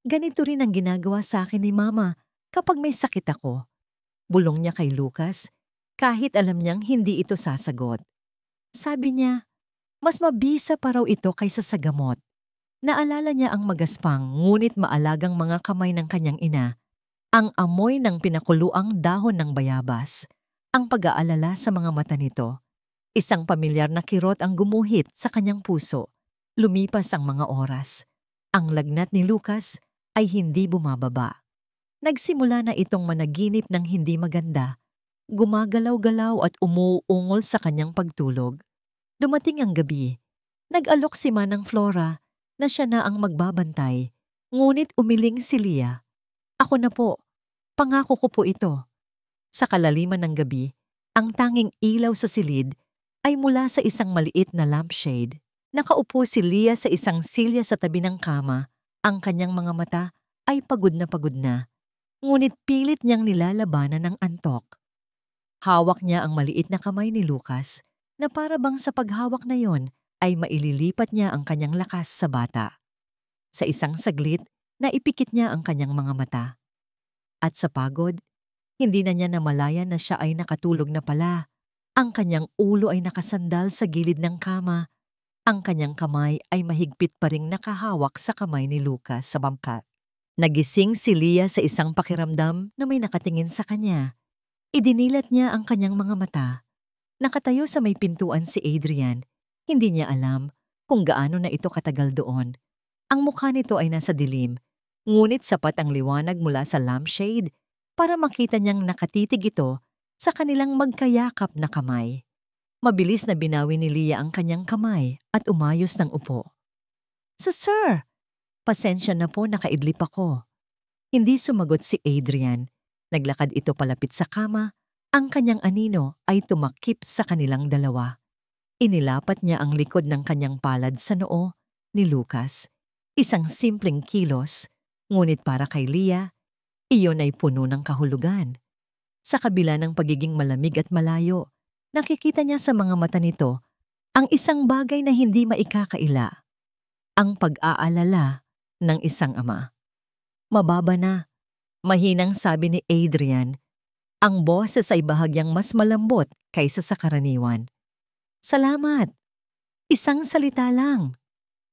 Ganito rin ang ginagawa sa akin ni Mama kapag may sakit ako. Bulong niya kay Lucas kahit alam niyang hindi ito sasagot. Sabi niya, mas mabisa pa raw ito kaysa sa gamot. Naalala niya ang magaspang ngunit maalagang mga kamay ng kanyang ina, ang amoy ng pinakuluang dahon ng bayabas, ang pag-aalala sa mga mata nito. Isang pamilyar na kirot ang gumuhit sa kanyang puso. Lumipas ang mga oras. Ang lagnat ni Lucas ay hindi bumababa. Nagsimula na itong managinip ng hindi maganda. Gumagalaw-galaw at umuungol sa kanyang pagtulog. Dumating ang gabi. Nag-alok si Manang Flora na siya na ang magbabantay. Ngunit umiling si Leah. Ako na po. Pangako ko po ito. Sa kalaliman ng gabi, ang tanging ilaw sa silid ay mula sa isang maliit na lampshade. Nakaupo si Leah sa isang silya sa tabi ng kama. Ang kanyang mga mata ay pagod na. Ngunit pilit niyang nilalabanan ng antok. Hawak niya ang maliit na kamay ni Lucas na para bang sa paghawak na yon ay maililipat niya ang kanyang lakas sa bata. Sa isang saglit, naipikit niya ang kanyang mga mata. At sa pagod, hindi na niya namalayan na siya ay nakatulog na pala. Ang kanyang ulo ay nakasandal sa gilid ng kama. Ang kanyang kamay ay mahigpit pa ring nakahawak sa kamay ni Lucas sa bangka. Nagising si Leah sa isang pakiramdam na may nakatingin sa kanya. Idinilat niya ang kanyang mga mata. Nakatayo sa may pintuan si Adrian. Hindi niya alam kung gaano na ito katagal doon. Ang mukha nito ay nasa dilim, ngunit sapat ang liwanag mula sa lampshade para makita niyang nakatitig ito sa kanilang magkayakap na kamay. Mabilis na binawi ni Leah ang kanyang kamay at umayos ng upo. Sir, pasensya na po, nakaidlip ako. Hindi sumagot si Adrian. Naglakad ito palapit sa kama. Ang kanyang anino ay tumakip sa kanilang dalawa. Inilapat niya ang likod ng kanyang palad sa noo ni Lucas. Isang simpleng kilos, ngunit para kay Leah, iyon ay puno ng kahulugan. Sa kabila ng pagiging malamig at malayo, nakikita niya sa mga mata nito ang isang bagay na hindi maikakaila. Ang pag-aalala ng isang ama. Mababa na, mahinang sabi ni Adrian. Ang boses ay bahagyang mas malambot kaysa sa karaniwan. Salamat. Isang salita lang.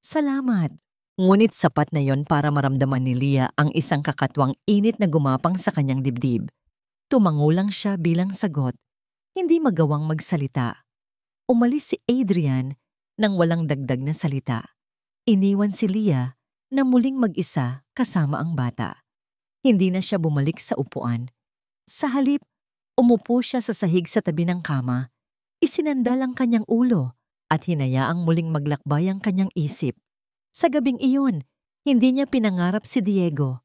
Salamat. Ngunit sapat na yon para maramdaman ni Leah ang isang kakatwang init na gumapang sa kanyang dibdib. Tumango lang siya bilang sagot. Hindi magawang magsalita. Umalis si Adrian nang walang dagdag na salita. Iniwan si Leah na muling mag-isa kasama ang bata. Hindi na siya bumalik sa upuan. Sa halip, umupo siya sa sahig sa tabi ng kama. Isinandal ang kanyang ulo at hinayaang muling maglakbay ang kanyang isip. Sa gabing iyon, hindi niya pinangarap si Diego.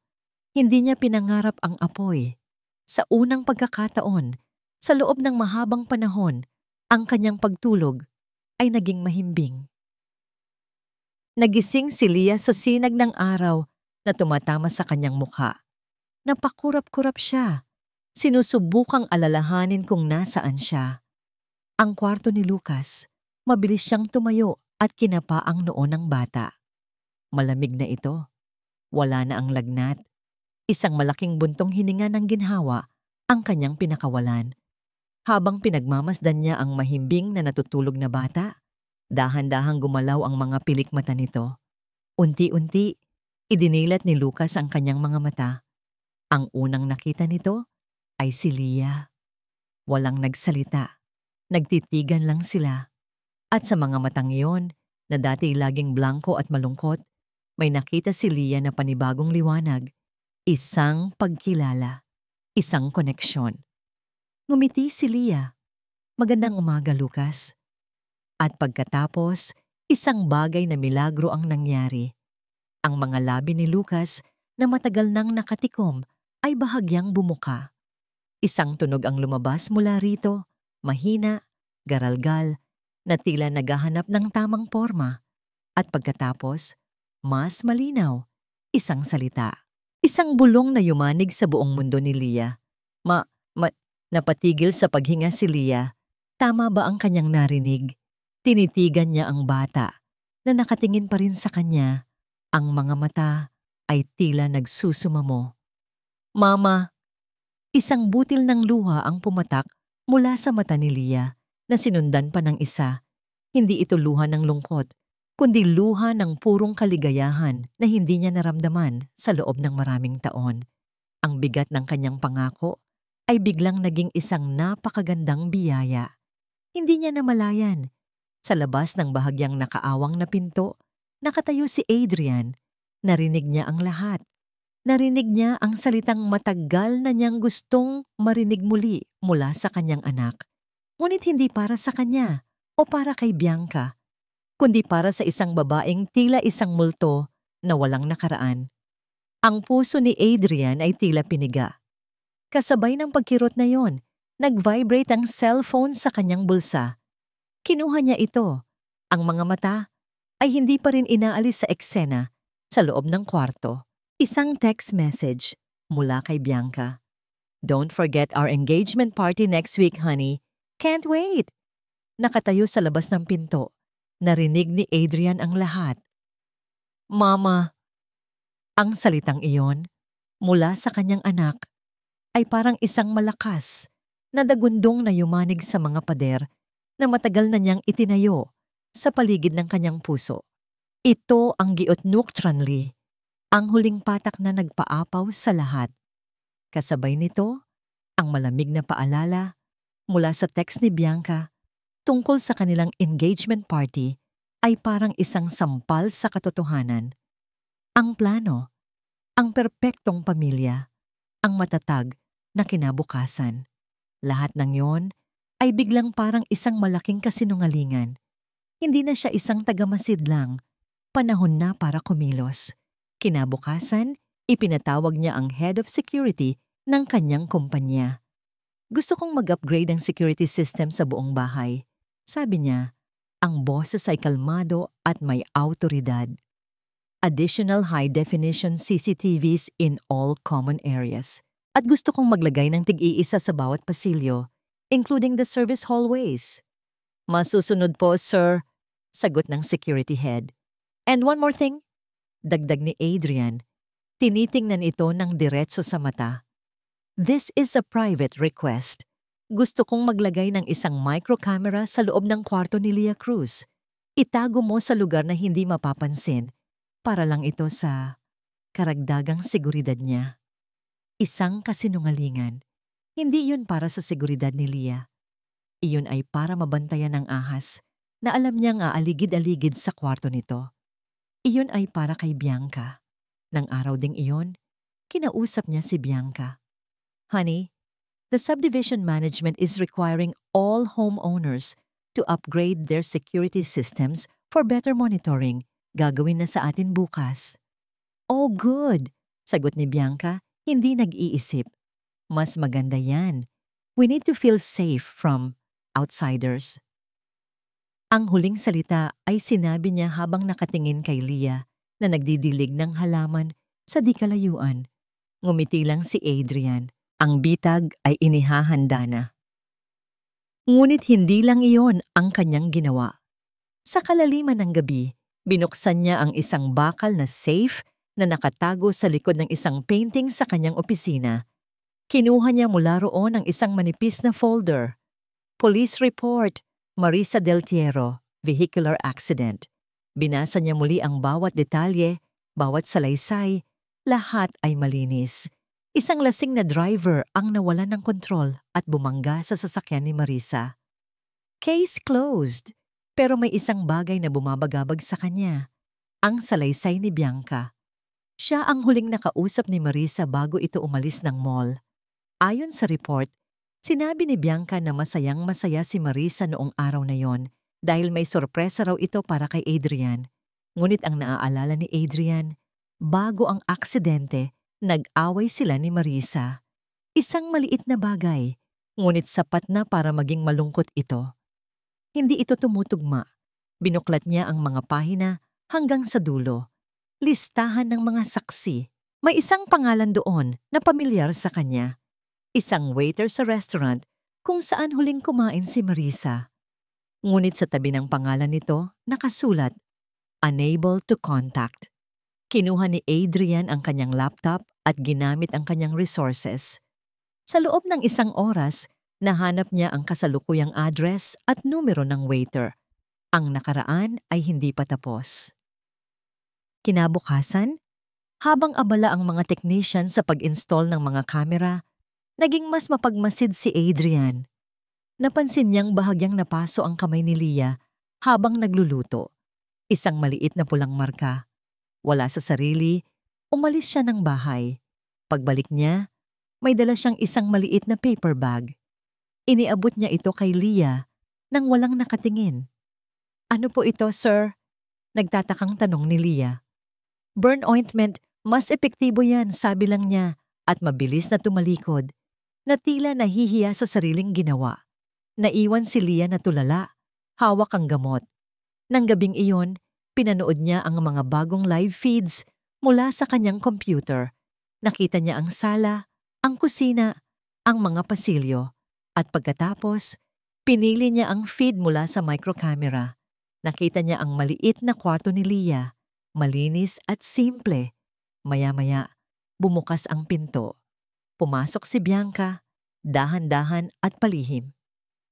Hindi niya pinangarap ang apoy. Sa unang pagkakataon, sa loob ng mahabang panahon, ang kanyang pagtulog ay naging mahimbing. Nagising si Leah sa sinag ng araw na tumatama sa kanyang mukha. Napakurap-kurap siya. Sinusubukang alalahanin kung nasaan siya. Ang kwarto ni Lucas, mabilis siyang tumayo at kinapa ang noo ng bata. Malamig na ito. Wala na ang lagnat. Isang malaking buntong hininga ng ginhawa ang kanyang pinakawalan. Habang pinagmamasdan niya ang mahimbing na natutulog na bata, dahan-dahang gumalaw ang mga pilik mata nito. Unti-unti, Idinilat ni Lucas ang kanyang mga mata. Ang unang nakita nito ay si Leah. Walang nagsalita. Nagtitigan lang sila. At sa mga matang iyon, na dati laging blanko at malungkot, may nakita si Leah na panibagong liwanag. Isang pagkilala. Isang koneksyon. Ngumiti si Leah. Magandang umaga, Lucas. At pagkatapos, isang bagay na milagro ang nangyari. Ang mga labi ni Lucas na matagal nang nakatikom ay bahagyang bumuka. Isang tunog ang lumabas mula rito, mahina, garalgal, na tila naghahanap ng tamang forma. At pagkatapos, mas malinaw, isang salita. Isang bulong na yumanig sa buong mundo ni Leah. Napatigil sa paghinga si Leah. Tama ba ang kanyang narinig? Tinitigan niya ang bata na nakatingin pa rin sa kanya. Ang mga mata ay tila nagsusumamo. Mama! Isang butil ng luha ang pumatak mula sa mata ni Leah na sinundan pa ng isa. Hindi ito luha ng lungkot, kundi luha ng purong kaligayahan na hindi niya naramdaman sa loob ng maraming taon. Ang bigat ng kanyang pangako ay biglang naging isang napakagandang biyaya. Hindi niya namalayan. Sa labas ng bahagyang nakaawang na pinto, nakatayo si Adrian. Narinig niya ang lahat. Narinig niya ang salitang matagal na niyang gustong marinig muli mula sa kanyang anak. Ngunit hindi para sa kanya o para kay Bianca, kundi para sa isang babaeng tila isang multo na walang nakaraan. Ang puso ni Adrian ay tila piniga. Kasabay ng pagkirot na yon, nag-vibrate ang cellphone sa kanyang bulsa. Kinuha niya ito. Ang mga mata ay hindi pa rin inaalis sa eksena sa loob ng kwarto. Isang text message mula kay Bianca. Don't forget our engagement party next week, honey. Can't wait! Nakatayo sa labas ng pinto. Narinig ni Adrian ang lahat. Mama! Ang salitang iyon, mula sa kanyang anak, ay parang isang malakas na dagundong na yumanig sa mga pader na matagal na niyang itinayo sa paligid ng kanyang puso. Ito ang giot Nocturnally, ang huling patak na nagpaapaw sa lahat. Kasabay nito, ang malamig na paalala mula sa text ni Bianca tungkol sa kanilang engagement party ay parang isang sampal sa katotohanan. Ang plano, ang perpektong pamilya, ang matatag na kinabukasan. Lahat ng yon ay biglang parang isang malaking kasinungalingan. Hindi na siya isang tagamasid lang, panahon na para kumilos. Kinabukasan, ipinatawag niya ang head of security ng kanyang kumpanya. Gusto kong mag-upgrade ang security system sa buong bahay. Sabi niya, ang boses ay kalmado at may autoridad. Additional high-definition CCTVs in all common areas. At gusto kong maglagay ng tig-iisa sa bawat pasilyo, including the service hallways. Masusunod po, sir, sagot ng security head. And one more thing, dagdag ni Adrian, tinitingnan ito ng diretso sa mata. This is a private request. Gusto kong maglagay ng isang microcamera sa loob ng kwarto ni Leah Cruz. Itago mo sa lugar na hindi mapapansin. Para lang ito sa karagdagang seguridad niya. Isang kasinungalingan. Hindi yun para sa seguridad ni Leah. Iyon ay para mabantayan ng ahas na alam niyang aaligid-aligid sa kwarto nito. Iyon ay para kay Bianca. Nang araw ding iyon, kinausap niya si Bianca. Honey, the subdivision management is requiring all homeowners to upgrade their security systems for better monitoring. Gagawin na sa atin bukas. Oh, good! Sagot ni Bianca, hindi nag-iisip. Mas maganda yan. We need to feel safe from outsiders. Ang huling salita ay sinabi niya habang nakatingin kay Leah na nagdidilig ng halaman sa di kalayuan. Ngumiti lang si Adrian. Ang bitag ay inihahanda na. Ngunit hindi lang iyon ang kanyang ginawa. Sa kalaliman ng gabi, binuksan niya ang isang bakal na safe na nakatago sa likod ng isang painting sa kanyang opisina. Kinuha niya mula roon ang isang manipis na folder. Police report, Marisa Del Tiero, vehicular accident. Binasa niya muli ang bawat detalye Bawat salaysay, lahat ay malinis. Isang lasing na driver ang nawalan ng kontrol at bumangga sa sasakyan ni Marisa. Case closed, pero may isang bagay na bumabagabag sa kanya. Ang salaysay ni Bianca. Siya ang huling nakausap ni Marisa bago ito umalis ng mall. Ayon sa report, sinabi ni Bianca na masayang-masaya si Marisa noong araw na yon dahil may sorpresa raw ito para kay Adrian. Ngunit ang naaalala ni Adrian, bago ang aksidente, nag-away sila ni Marisa. Isang maliit na bagay, ngunit sapat na para maging malungkot ito. Hindi ito tumutugma. Binuklat niya ang mga pahina hanggang sa dulo. Listahan ng mga saksi. May isang pangalan doon na pamilyar sa kanya. Isang waiter sa restaurant kung saan huling kumain si Marisa. Ngunit sa tabi ng pangalan nito, nakasulat, "Unable to contact." Kinuha ni Adrian ang kanyang laptop at ginamit ang kanyang resources. Sa loob ng isang oras, nahanap niya ang kasalukuyang address at numero ng waiter. Ang nakaraan ay hindi pa tapos. Kinabukasan, habang abala ang mga technician sa pag-install ng mga kamera, naging mas mapagmasid si Adrian. Napansin niyang bahagyang napaso ang kamay ni Leah habang nagluluto. Isang maliit na pulang marka. Wala sa sarili, umalis siya ng bahay. Pagbalik niya, may dala siyang isang maliit na paper bag. Iniabot niya ito kay Leah nang walang nakatingin. "Ano po ito, sir?" Nagtatakang tanong ni Leah. "Burn ointment, mas epektibo yan," sabi lang niya at mabilis na tumalikod, na tila nahihiya sa sariling ginawa. Naiwan si Leah na tulala, hawak ang gamot. Nang gabing iyon, pinanood niya ang mga bagong live feeds mula sa kanyang computer. Nakita niya ang sala, ang kusina, ang mga pasilyo. At pagkatapos, pinili niya ang feed mula sa microcamera. Nakita niya ang maliit na kwarto ni Leah, malinis at simple. Maya-maya, bumukas ang pinto. Pumasok si Bianca, dahan-dahan at palihim.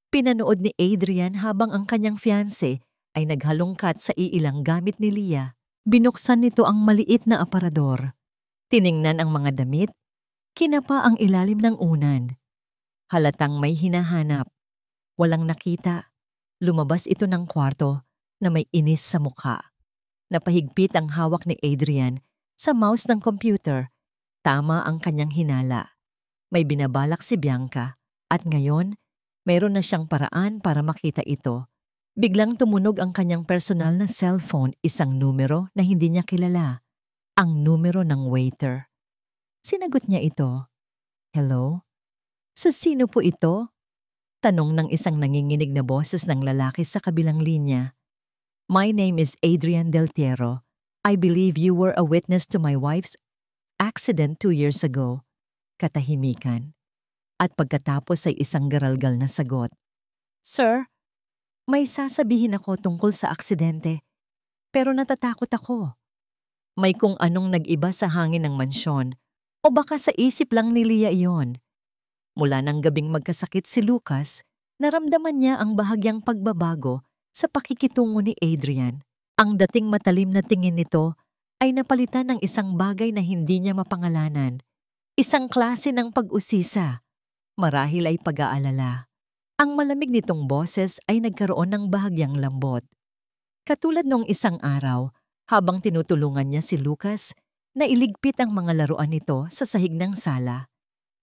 Pinanood ni Adrian habang ang kanyang fiancé ay naghalongkat sa iilang gamit ni Leah. Binuksan nito ang maliit na aparador. Tiningnan ang mga damit, kinapa ang ilalim ng unan. Halatang may hinahanap. Walang nakita. Lumabas ito ng kwarto na may inis sa mukha. Napahigpit ang hawak ni Adrian sa mouse ng computer. Tama ang kanyang hinala. May binabalak si Bianca at ngayon, mayroon na siyang paraan para makita ito. Biglang tumunog ang kanyang personal na cellphone, isang numero na hindi niya kilala. Ang numero ng waiter. Sinagot niya ito. "Hello? Sa sino po ito?" Tanong ng isang nanginginig na boses ng lalaki sa kabilang linya. "My name is Adrian Deltiero. I believe you were a witness to my wife's accident 2 years ago." Katahimikan. At pagkatapos ay isang garalgal na sagot. "Sir, may sasabihin ako tungkol sa aksidente, pero natatakot ako. May kung anong nag-iba sa hangin ng mansyon, o baka sa isip lang ni Leah iyon." Mula ng gabing magkasakit si Lucas, naramdaman niya ang bahagyang pagbabago sa pakikitungo ni Adrian. Ang dating matalim na tingin nito ay napalitan ng isang bagay na hindi niya mapangalanan. Isang klase ng pag-usisa. Marahil ay pag-aalala. Ang malamig nitong boses ay nagkaroon ng bahagyang lambot. Katulad nung isang araw, habang tinutulungan niya si Lucas, nailigpit ang mga laruan nito sa sahig ng sala.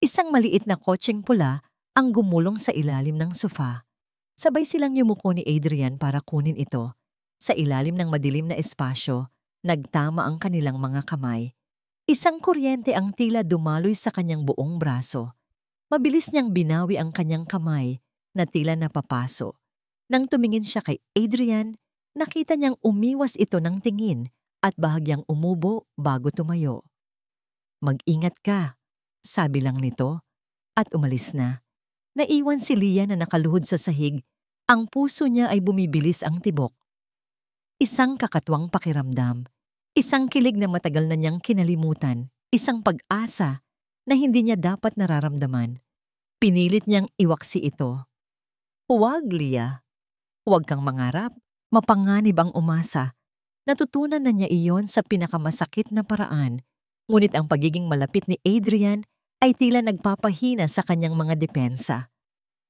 Isang maliit na kotseng pula ang gumulong sa ilalim ng sofa. Sabay silang yumuko ni Adrian para kunin ito. Sa ilalim ng madilim na espasyo, nagtama ang kanilang mga kamay. Isang kuryente ang tila dumaloy sa kanyang buong braso. Mabilis niyang binawi ang kanyang kamay na tila napapaso. Nang tumingin siya kay Adrian, nakita niyang umiwas ito ng tingin at bahagyang umubo bago tumayo. "Mag-ingat ka," sabi lang nito, at umalis na. Naiwan si Leah na nakaluhod sa sahig. Ang puso niya ay bumibilis ang tibok. Isang kakatwang pakiramdam. Isang kilig na matagal na niyang kinalimutan. Isang pag-asa na hindi niya dapat nararamdaman. Pinilit niyang iwaksi ito. "Huwag, Leah. Huwag kang mangarap. Mapanganib ang umasa. Natutunan na niya iyon sa pinakamasakit na paraan, ngunit ang pagiging malapit ni Adrian ay tila nagpapahina sa kanyang mga depensa.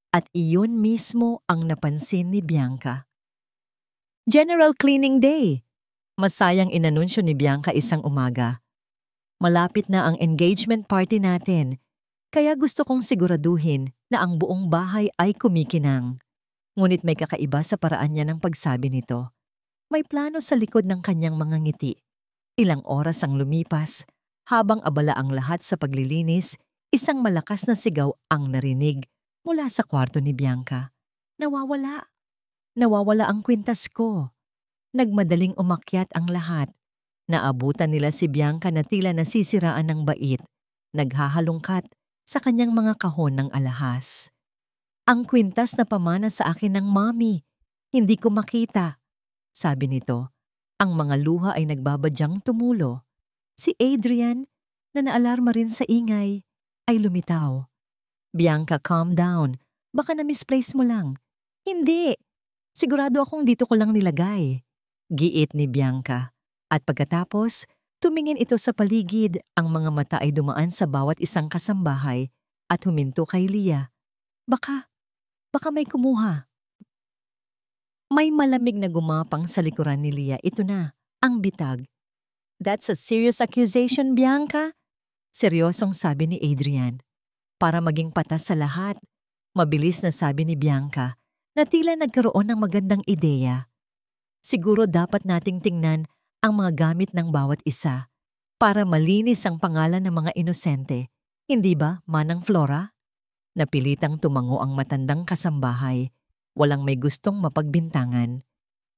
At iyon mismo ang napansin ni Bianca. General Cleaning Day! Masayang inanunsyo ni Bianca isang umaga. Malapit na ang engagement party natin, kaya gusto kong siguraduhin na ang buong bahay ay kumikinang. Ngunit may kakaiba sa paraan niya ng pagsabi nito. May plano sa likod ng kanyang mga ngiti. Ilang oras ang lumipas, habang abala ang lahat sa paglilinis, isang malakas na sigaw ang narinig mula sa kwarto ni Bianca. Nawawala. Nawawala ang kwintas ko. Nagmadaling umakyat ang lahat. Naabutan nila si Bianca na tila nasisiraan ng bait, naghahalungkat sa kanyang mga kahon ng alahas. Ang kwintas na pamana sa akin ng mommy, hindi ko makita. Sabi nito, ang mga luha ay nagbabadyang tumulo. Si Adrian, na naalarma rin sa ingay, ay lumitaw. Bianca, calm down. Baka na-misplace mo lang. Hindi. Sigurado akong dito ko lang nilagay. Giit ni Bianca. At pagkatapos, tumingin ito sa paligid. Ang mga mata ay dumaan sa bawat isang kasambahay at huminto kay Leah. Baka may kumuha. May malamig na gumapang sa likuran ni Leah. Ito na, ang bitag. That's a serious accusation, Bianca. Seryosong sabi ni Adrian. Para maging patas sa lahat, mabilis na sabi ni Bianca na tila nagkaroon ng magandang ideya. Siguro dapat nating tingnan ang mga gamit ng bawat isa para malinis ang pangalan ng mga inosente. Hindi ba, Manang Flora? Napilitang tumango ang matandang kasambahay. Walang may gustong mapagbintangan.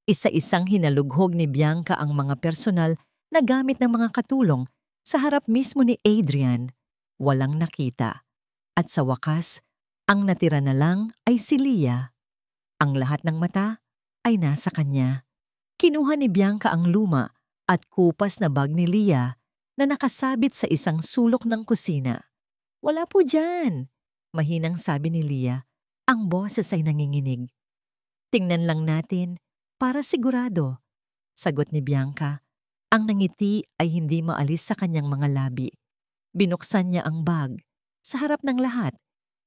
Isa-isang hinalughog ni Bianca ang mga personal na gamit ng mga katulong sa harap mismo ni Adrian. Walang nakita. At sa wakas, ang natira na lang ay si Leah. Ang lahat ng mata ay nasa kanya. Kinuha ni Bianca ang luma at kupas na bag ni Leah na nakasabit sa isang sulok ng kusina. Wala po dyan, mahinang sabi ni Leah. Ang boses ay nanginginig. Tingnan lang natin para sigurado, sagot ni Bianca. Ang nangiti ay hindi maalis sa kanyang mga labi. Binuksan niya ang bag. Sa harap ng lahat,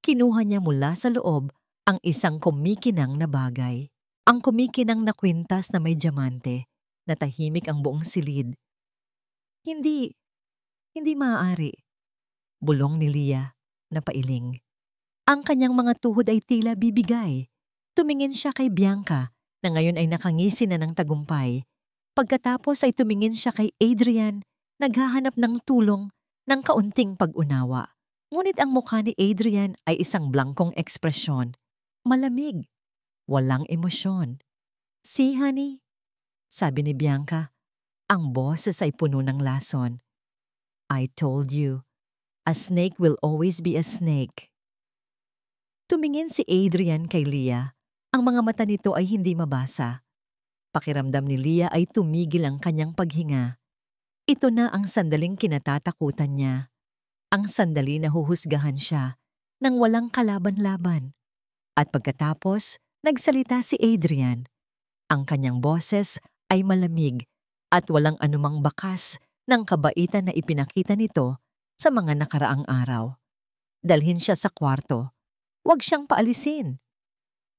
kinuha niya mula sa loob ang isang kumikinang na bagay. Ang kumikinang na kwintas na may diamante, na tahimik ang buong silid. Hindi maaari. Bulong ni Leah na pailing. Ang kanyang mga tuhod ay tila bibigay. Tumingin siya kay Bianca na ngayon ay nakangisi na ng tagumpay. Pagkatapos ay tumingin siya kay Adrian, naghahanap ng tulong ng kaunting pag-unawa. Ngunit ang mukha ni Adrian ay isang blangkong ekspresyon. Malamig. Walang emosyon. See, honey? Sabi ni Bianca. Ang boses ay puno ng lason. I told you, a snake will always be a snake. Tumingin si Adrian kay Leah. Ang mga mata nito ay hindi mabasa. Pakiramdam ni Leah ay tumigil ang kanyang paghinga. Ito na ang sandaling kinatatakutan niya. Ang sandali na huhusgahan siya nang walang kalaban-laban. At pagkatapos, nagsalita si Adrian. Ang kanyang boses ay malamig at walang anumang bakas ng kabaitan na ipinakita nito sa mga nakaraang araw. Dalhin siya sa kwarto. Huwag siyang paalisin.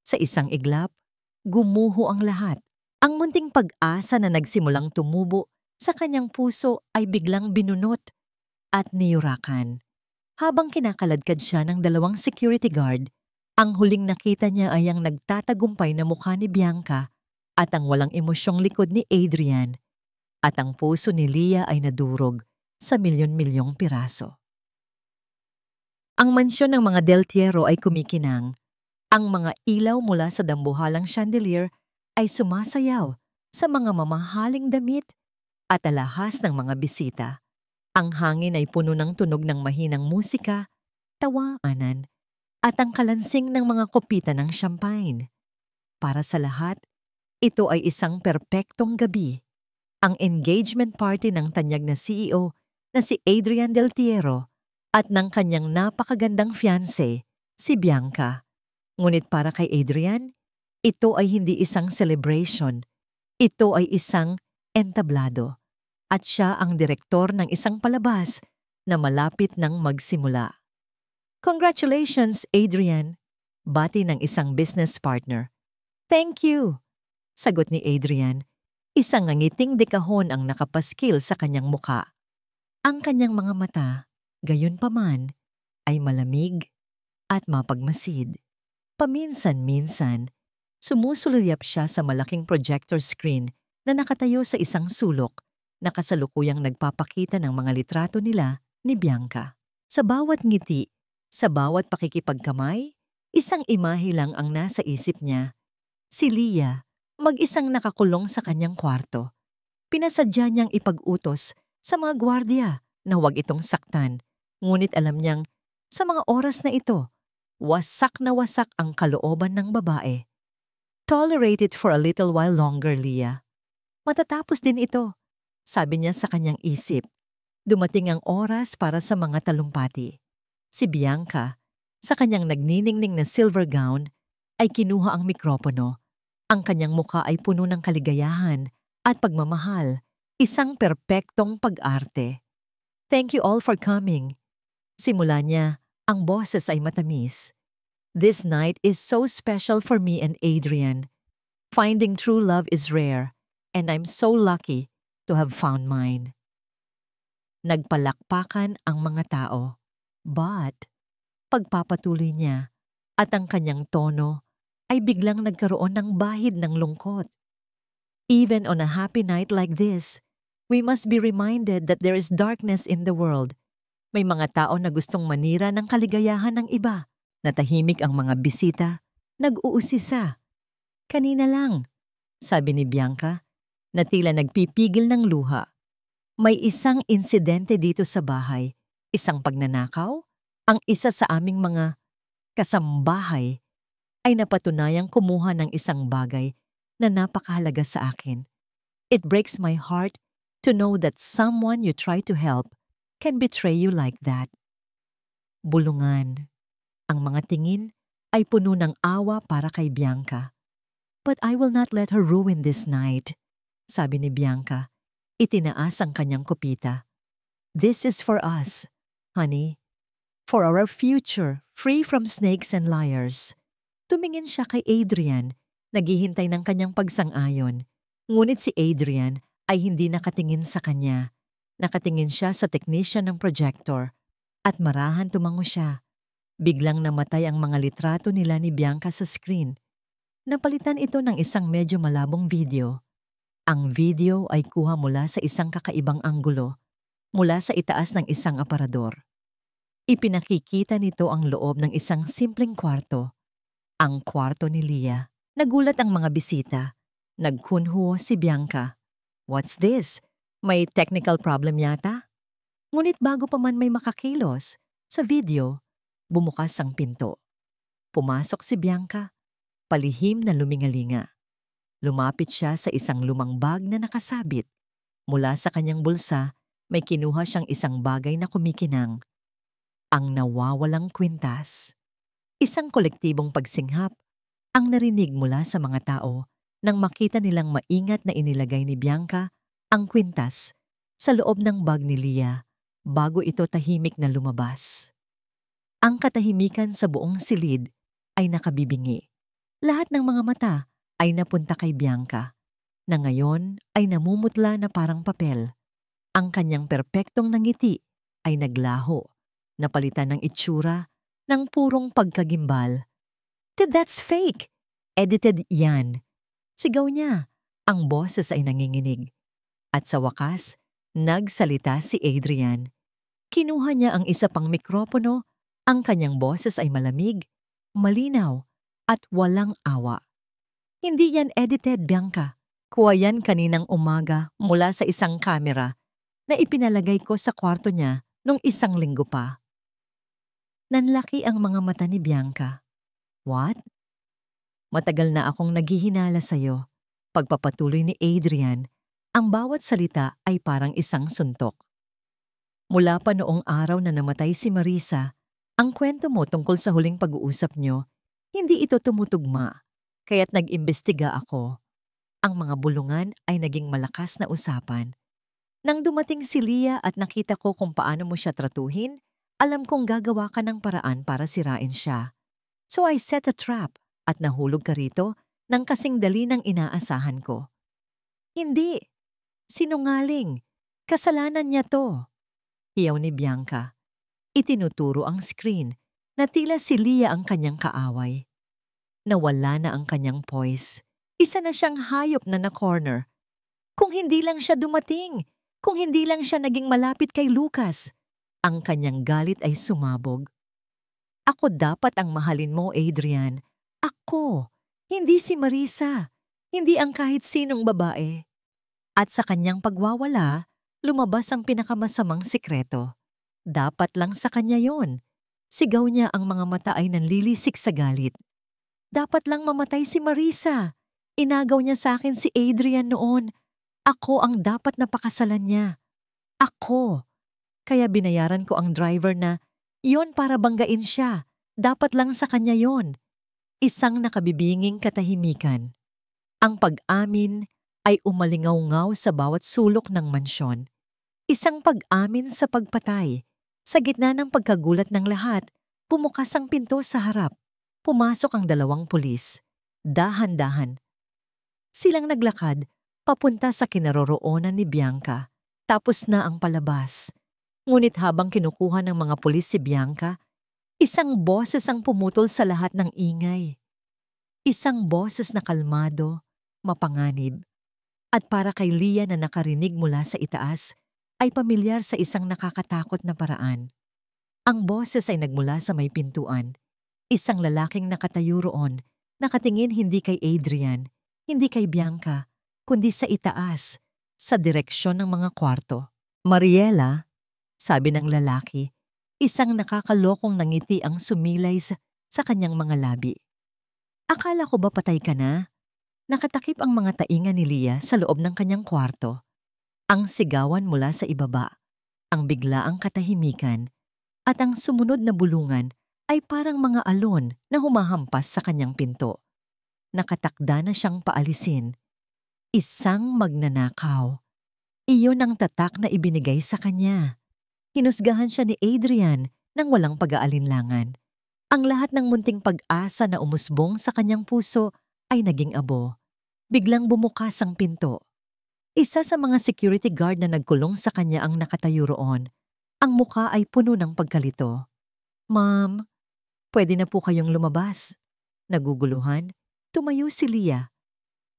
Sa isang iglap, gumuho ang lahat. Ang munting pag-asa na nagsimulang tumubo sa kanyang puso ay biglang binunot at niyurakan. Habang kinakaladkad siya ng dalawang security guard, ang huling nakita niya ay ang nagtatagumpay na mukha ni Bianca at ang walang emosyong likod ni Adrian. At ang puso ni Leah ay nadurog sa milyon-milyong piraso. Ang mansyon ng mga Del Tiero ay kumikinang. Ang mga ilaw mula sa dambuhalang chandelier ay sumasayaw sa mga mamahaling damit at alahas ng mga bisita. Ang hangin ay puno ng tunog ng mahinang musika, tawanan, at ang kalansing ng mga kopita ng champagne. Para sa lahat, ito ay isang perpektong gabi. Ang engagement party ng tanyag na CEO na si Adrian Del Tiero at ng kanyang napakagandang fiancé, si Bianca. Ngunit para kay Adrian, ito ay hindi isang celebration. Ito ay isang entablado at siya ang direktor ng isang palabas na malapit nang magsimula. "Congratulations, Adrian," bati ng isang business partner. "Thank you," sagot ni Adrian. Isang ngiting dekahon ang nakapaskil sa kanyang muka. Ang kanyang mga mata, gayunpaman, ay malamig at mapagmasid. Paminsan-minsan, sumusulyap siya sa malaking projector screen na nakatayo sa isang sulok na kasalukuyang nagpapakita ng mga litrato nila ni Bianca. Sa bawat ngiti, sa bawat pakikipagkamay, isang imahe lang ang nasa isip niya. Si Leah, mag-isang nakakulong sa kanyang kwarto. Pinasadya niyang ipag-utos sa mga gwardiya na huwag itong saktan, ngunit alam niyang sa mga oras na ito, wasak na wasak ang kalooban ng babae. "Tolerate it for a little while longer, Leah. Matatapos din ito," sabi niya sa kanyang isip. Dumating ang oras para sa mga talumpati. Si Bianca, sa kanyang nagniningning na silver gown, ay kinuha ang mikropono. Ang kanyang muka ay puno ng kaligayahan at pagmamahal, isang perpektong pag-arte. "Thank you all for coming." Simula niya, ang boses ay matamis. "This night is so special for me and Adrian. Finding true love is rare, and I'm so lucky to have found mine." Nagpalakpakan ang mga tao, but pagpapatuloy niya at ang kanyang tono ay biglang nagkaroon ng bahid ng lungkot. "Even on a happy night like this, we must be reminded that there is darkness in the world. May mga tao na gustong manira ng kaligayahan ng iba." Natahimik ang mga bisita, nag-uusisa. "Kanina lang," sabi ni Bianca, na tila nagpipigil ng luha. "May isang insidente dito sa bahay, isang pagnanakaw. Ang isa sa aming mga kasambahay ay napatunayang kumuha ng isang bagay na napakahalaga sa akin. It breaks my heart to know that someone you try to help can betray you like that." Bulungan. Ang mga tingin ay puno ng awa para kay Bianca. "But I will not let her ruin this night," sabi ni Bianca. Itinaas ang kanyang kopita. "This is for us, honey. For our future, free from snakes and liars." Tumingin siya kay Adrian, naghihintay ng kanyang pagsang-ayon. Ngunit si Adrian ay hindi nakatingin sa kanya. Nakatingin siya sa technician ng projector at marahan tumango siya. Biglang namatay ang mga litrato nila ni Bianca sa screen. Napalitan ito ng isang medyo malabong video. Ang video ay kuha mula sa isang kakaibang anggulo, mula sa itaas ng isang aparador. Ipinakikita nito ang loob ng isang simpleng kwarto, ang kwarto ni Leah. Nagulat ang mga bisita. Nagkunho si Bianca. "What's this? May technical problem yata?" Ngunit bago pa man may makakilos, sa video, bumukas ang pinto. Pumasok si Bianca, palihim na lumingalinga. Lumapit siya sa isang lumang bag na nakasabit. Mula sa kanyang bulsa, may kinuha siyang isang bagay na kumikinang. Ang nawawalang kwintas. Isang kolektibong pagsinghap ang narinig mula sa mga tao nang makita nilang maingat na inilagay ni Bianca ang kwintas sa loob ng bag ni Leah bago ito tahimik na lumabas. Ang katahimikan sa buong silid ay nakabibingi. Lahat ng mga mata ay napunta kay Bianca, na ngayon ay namumutla na parang papel. Ang kanyang perpektong nangiti ay naglaho, napalitan ng itsura ng purong pagkagimbal. "That's fake! Edited yan!" Sigaw niya. Ang boses ay nanginginig. At sa wakas, nagsalita si Adrian. Kinuha niya ang isa pang mikropono. Ang kanyang boses ay malamig, malinaw, at walang awa. "Hindi yan edited, Bianca. Kuha yan kaninang umaga mula sa isang kamera na ipinalagay ko sa kwarto niya nung isang linggo pa." Nanlaki ang mga mata ni Bianca. "What?" "Matagal na akong naghihinala sa'yo." Pagpapatuloy ni Adrian, ang bawat salita ay parang isang suntok. "Mula pa noong araw na namatay si Marisa, ang kwento mo tungkol sa huling pag-uusap nyo, hindi ito tumutugma, kaya't nag-imbestiga ako. Ang mga bulungan ay naging malakas na usapan. Nang dumating si Leah at nakita ko kung paano mo siya tratuhin, alam kong gagawa ka ng paraan para sirain siya. So I set a trap at nahulog ka rito nang kasing dali ng inaasahan ko. Hindi. Sinungaling. Kasalanan niya to. Hiyaw ni Bianca. Itinuturo ang screen na tila si Leah ang kanyang kaaway. Nawala na ang kanyang poise. Isa na siyang hayop na na-corner. Kung hindi lang siya dumating, kung hindi lang siya naging malapit kay Lucas, ang kanyang galit ay sumabog. Ako dapat ang mahalin mo, Adrian. Ako, hindi si Marisa, hindi ang kahit sinong babae. At sa kanyang pagwawala, lumabas ang pinakamasamang sikreto. Dapat lang sa kanya yon. Sigaw niya, ang mga mata ay nanlilisik sa galit. Dapat lang mamatay si Marisa. Inagaw niya sa akin si Adrian noon. Ako ang dapat na pakasalan niya. Ako. Kaya binayaran ko ang driver na yon para banggain siya. Dapat lang sa kanya yon. Isang nakabibinging katahimikan. Ang pag-amin ay umalingaw-ngaw sa bawat sulok ng mansyon. Isang pag-amin sa pagpatay. Sa gitna ng pagkagulat ng lahat, bumukas ang pinto sa harap. Pumasok ang 2 pulis. Dahan-dahan. Silang naglakad papunta sa kinaroroonan ni Bianca. Tapos na ang palabas. Ngunit habang kinukuha ng mga pulis si Bianca, isang boses ang pumutol sa lahat ng ingay. Isang boses na kalmado, mapanganib. At para kay Leah na nakarinig mula sa itaas, ay pamilyar sa isang nakakatakot na paraan. Ang boses ay nagmula sa may pintuan. Isang lalaking nakatayo roon, nakatingin hindi kay Adrian, hindi kay Bianca, kundi sa itaas, sa direksyon ng mga kwarto. Mariela, sabi ng lalaki, isang nakakalokong nangiti ang sumilay sa kanyang mga labi. Akala ko ba patay ka na? Nakatakip ang mga tainga ni Leah sa loob ng kanyang kwarto. Ang sigawan mula sa ibaba, ang biglaang katahimikan, at ang sumunod na bulungan ay parang mga alon na humahampas sa kanyang pinto. Nakatakda na siyang paalisin. Isang magnanakaw. Iyon ang tatak na ibinigay sa kanya. Hinusgahan siya ni Adrian nang walang pag-aalinlangan. Ang lahat ng munting pag-asa na umusbong sa kanyang puso ay naging abo. Biglang bumukas ang pinto. Isa sa mga security guard na nagkulong sa kanya ang nakatayo roon. Ang muka ay puno ng pagkalito. Ma'am, pwede na po kayong lumabas. Naguguluhan, tumayo si Leah.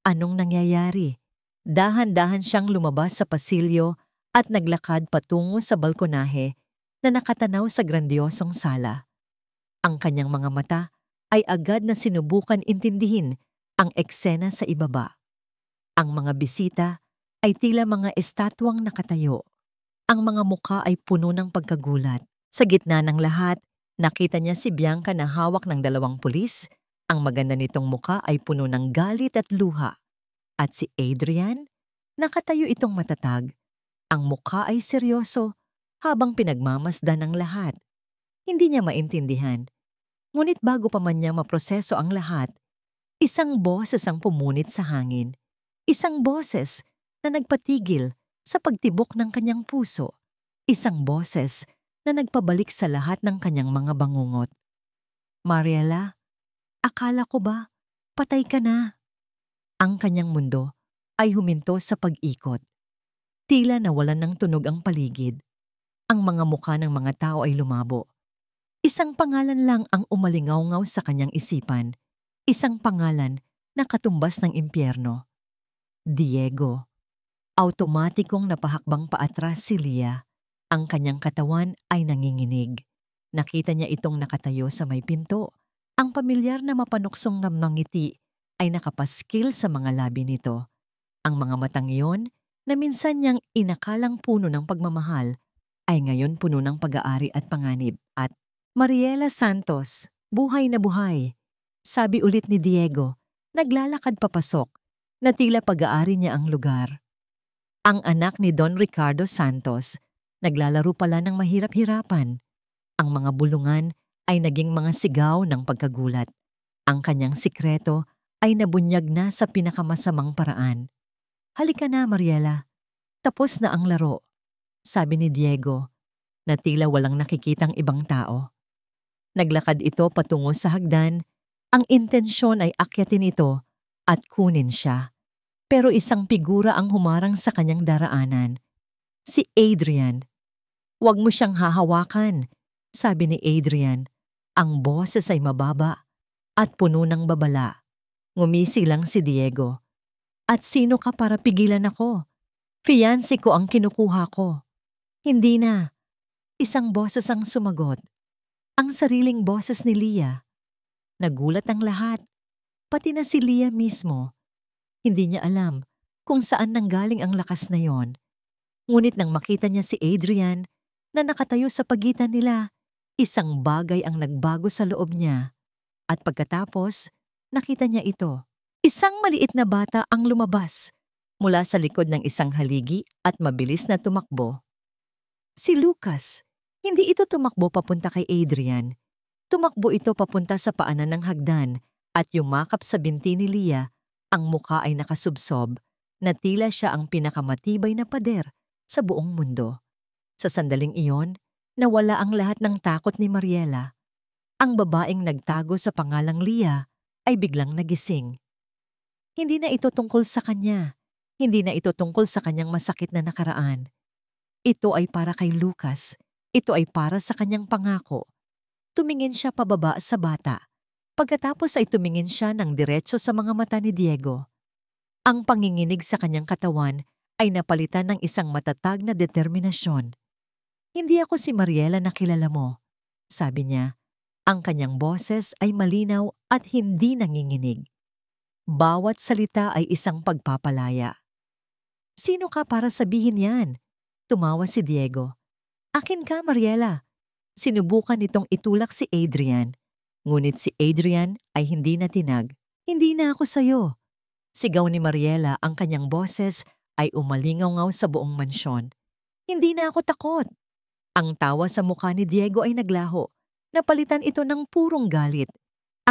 Anong nangyayari? Dahan-dahan siyang lumabas sa pasilyo at naglakad patungo sa balkonahe na nakatanaw sa grandiosong sala. Ang kanyang mga mata ay agad na sinubukan intindihin ang eksena sa ibaba. Ang mga bisita ay tila mga estatwang nakatayo. Ang mga mukha ay puno ng pagkagulat. Sa gitna ng lahat, nakita niya si Bianca na hawak ng 2 pulis. Ang maganda nitong mukha ay puno ng galit at luha. At si Adrian, nakatayo itong matatag. Ang mukha ay seryoso habang pinagmamasdan ng lahat. Hindi niya maintindihan. Ngunit bago pa man niya maproseso ang lahat, isang boses ang pumunit sa hangin. Isang boses na nagpatigil sa pagtibok ng kanyang puso. Isang boses na nagpabalik sa lahat ng kanyang mga bangungot. Mariela, akala ko ba patay ka na? Ang kanyang mundo ay huminto sa pag-ikot. Tila nawalan ng tunog ang paligid. Ang mga mukha ng mga tao ay lumabo. Isang pangalan lang ang umalingaw-ngaw sa kanyang isipan. Isang pangalan na katumbas ng impyerno. Diego. Automatikong napahakbang paatras si Leah. Ang kanyang katawan ay nanginginig. Nakita niya itong nakatayo sa may pinto. Ang pamilyar na mapanuksong na ngiti ay nakapaskil sa mga labi nito. Ang mga matang iyon na minsan niyang inakalang puno ng pagmamahal ay ngayon puno ng pag-aari at panganib. At Mariela Santos, buhay na buhay. Sabi ulit ni Diego, naglalakad papasok, na tila pag-aari niya ang lugar. Ang anak ni Don Ricardo Santos, naglalaro pala ng mahirap-hirapan. Ang mga bulungan ay naging mga sigaw ng pagkagulat. Ang kanyang sikreto ay nabunyag na sa pinakamasamang paraan. "Halika na, Mariela. Tapos na ang laro," sabi ni Diego, na tila walang nakikitang ibang tao. Naglakad ito patungo sa hagdan. Ang intensyon ay akyatin ito at kunin siya. Pero isang figura ang humarang sa kanyang daraanan. Si Adrian. "Huwag mo siyang hahawakan," sabi ni Adrian. Ang boses ay mababa at puno ng babala. Ngumisi lang si Diego. "At sino ka para pigilan ako? Fiancé ko ang kinukuha ko." "Hindi na." Isang boses ang sumagot. Ang sariling boses ni Leah. Nagulat ang lahat, pati na si Leah mismo. Hindi niya alam kung saan nanggaling ang lakas na yon. Ngunit nang makita niya si Adrian na nakatayo sa pagitan nila, isang bagay ang nagbago sa loob niya. At pagkatapos, nakita niya ito. Isang maliit na bata ang lumabas mula sa likod ng isang haligi at mabilis na tumakbo. Si Lucas. Hindi ito tumakbo papunta kay Adrian. Tumakbo ito papunta sa paanan ng hagdan at yumakap sa binti ni Leah. Ang muka ay nakasubsob na tila siya ang pinakamatibay na pader sa buong mundo. Sa sandaling iyon, nawala ang lahat ng takot ni Mariela. Ang babaeng nagtago sa pangalang Leah ay biglang nagising. Hindi na ito tungkol sa kanya. Hindi na ito tungkol sa kanyang masakit na nakaraan. Ito ay para kay Lucas. Ito ay para sa kanyang pangako. Tumingin siya pababa sa bata. Pagkatapos ay tumingin siya ng diretso sa mga mata ni Diego. Ang panginginig sa kanyang katawan ay napalitan ng isang matatag na determinasyon. "Hindi ako si Mariela na kilala mo," sabi niya. Ang kanyang boses ay malinaw at hindi nanginginig. Bawat salita ay isang pagpapalaya. "Sino ka para sabihin yan?" Tumawa si Diego. "Akin ka, Mariela." Sinubukan nitong itulak si Adrian. Ngunit si Adrian ay hindi natinag. "Hindi na ako sayo." Sigaw ni Mariela, ang kanyang boses ay umalingaw-ngaw sa buong mansyon. "Hindi na ako takot." Ang tawa sa mukha ni Diego ay naglaho. Napalitan ito ng purong galit.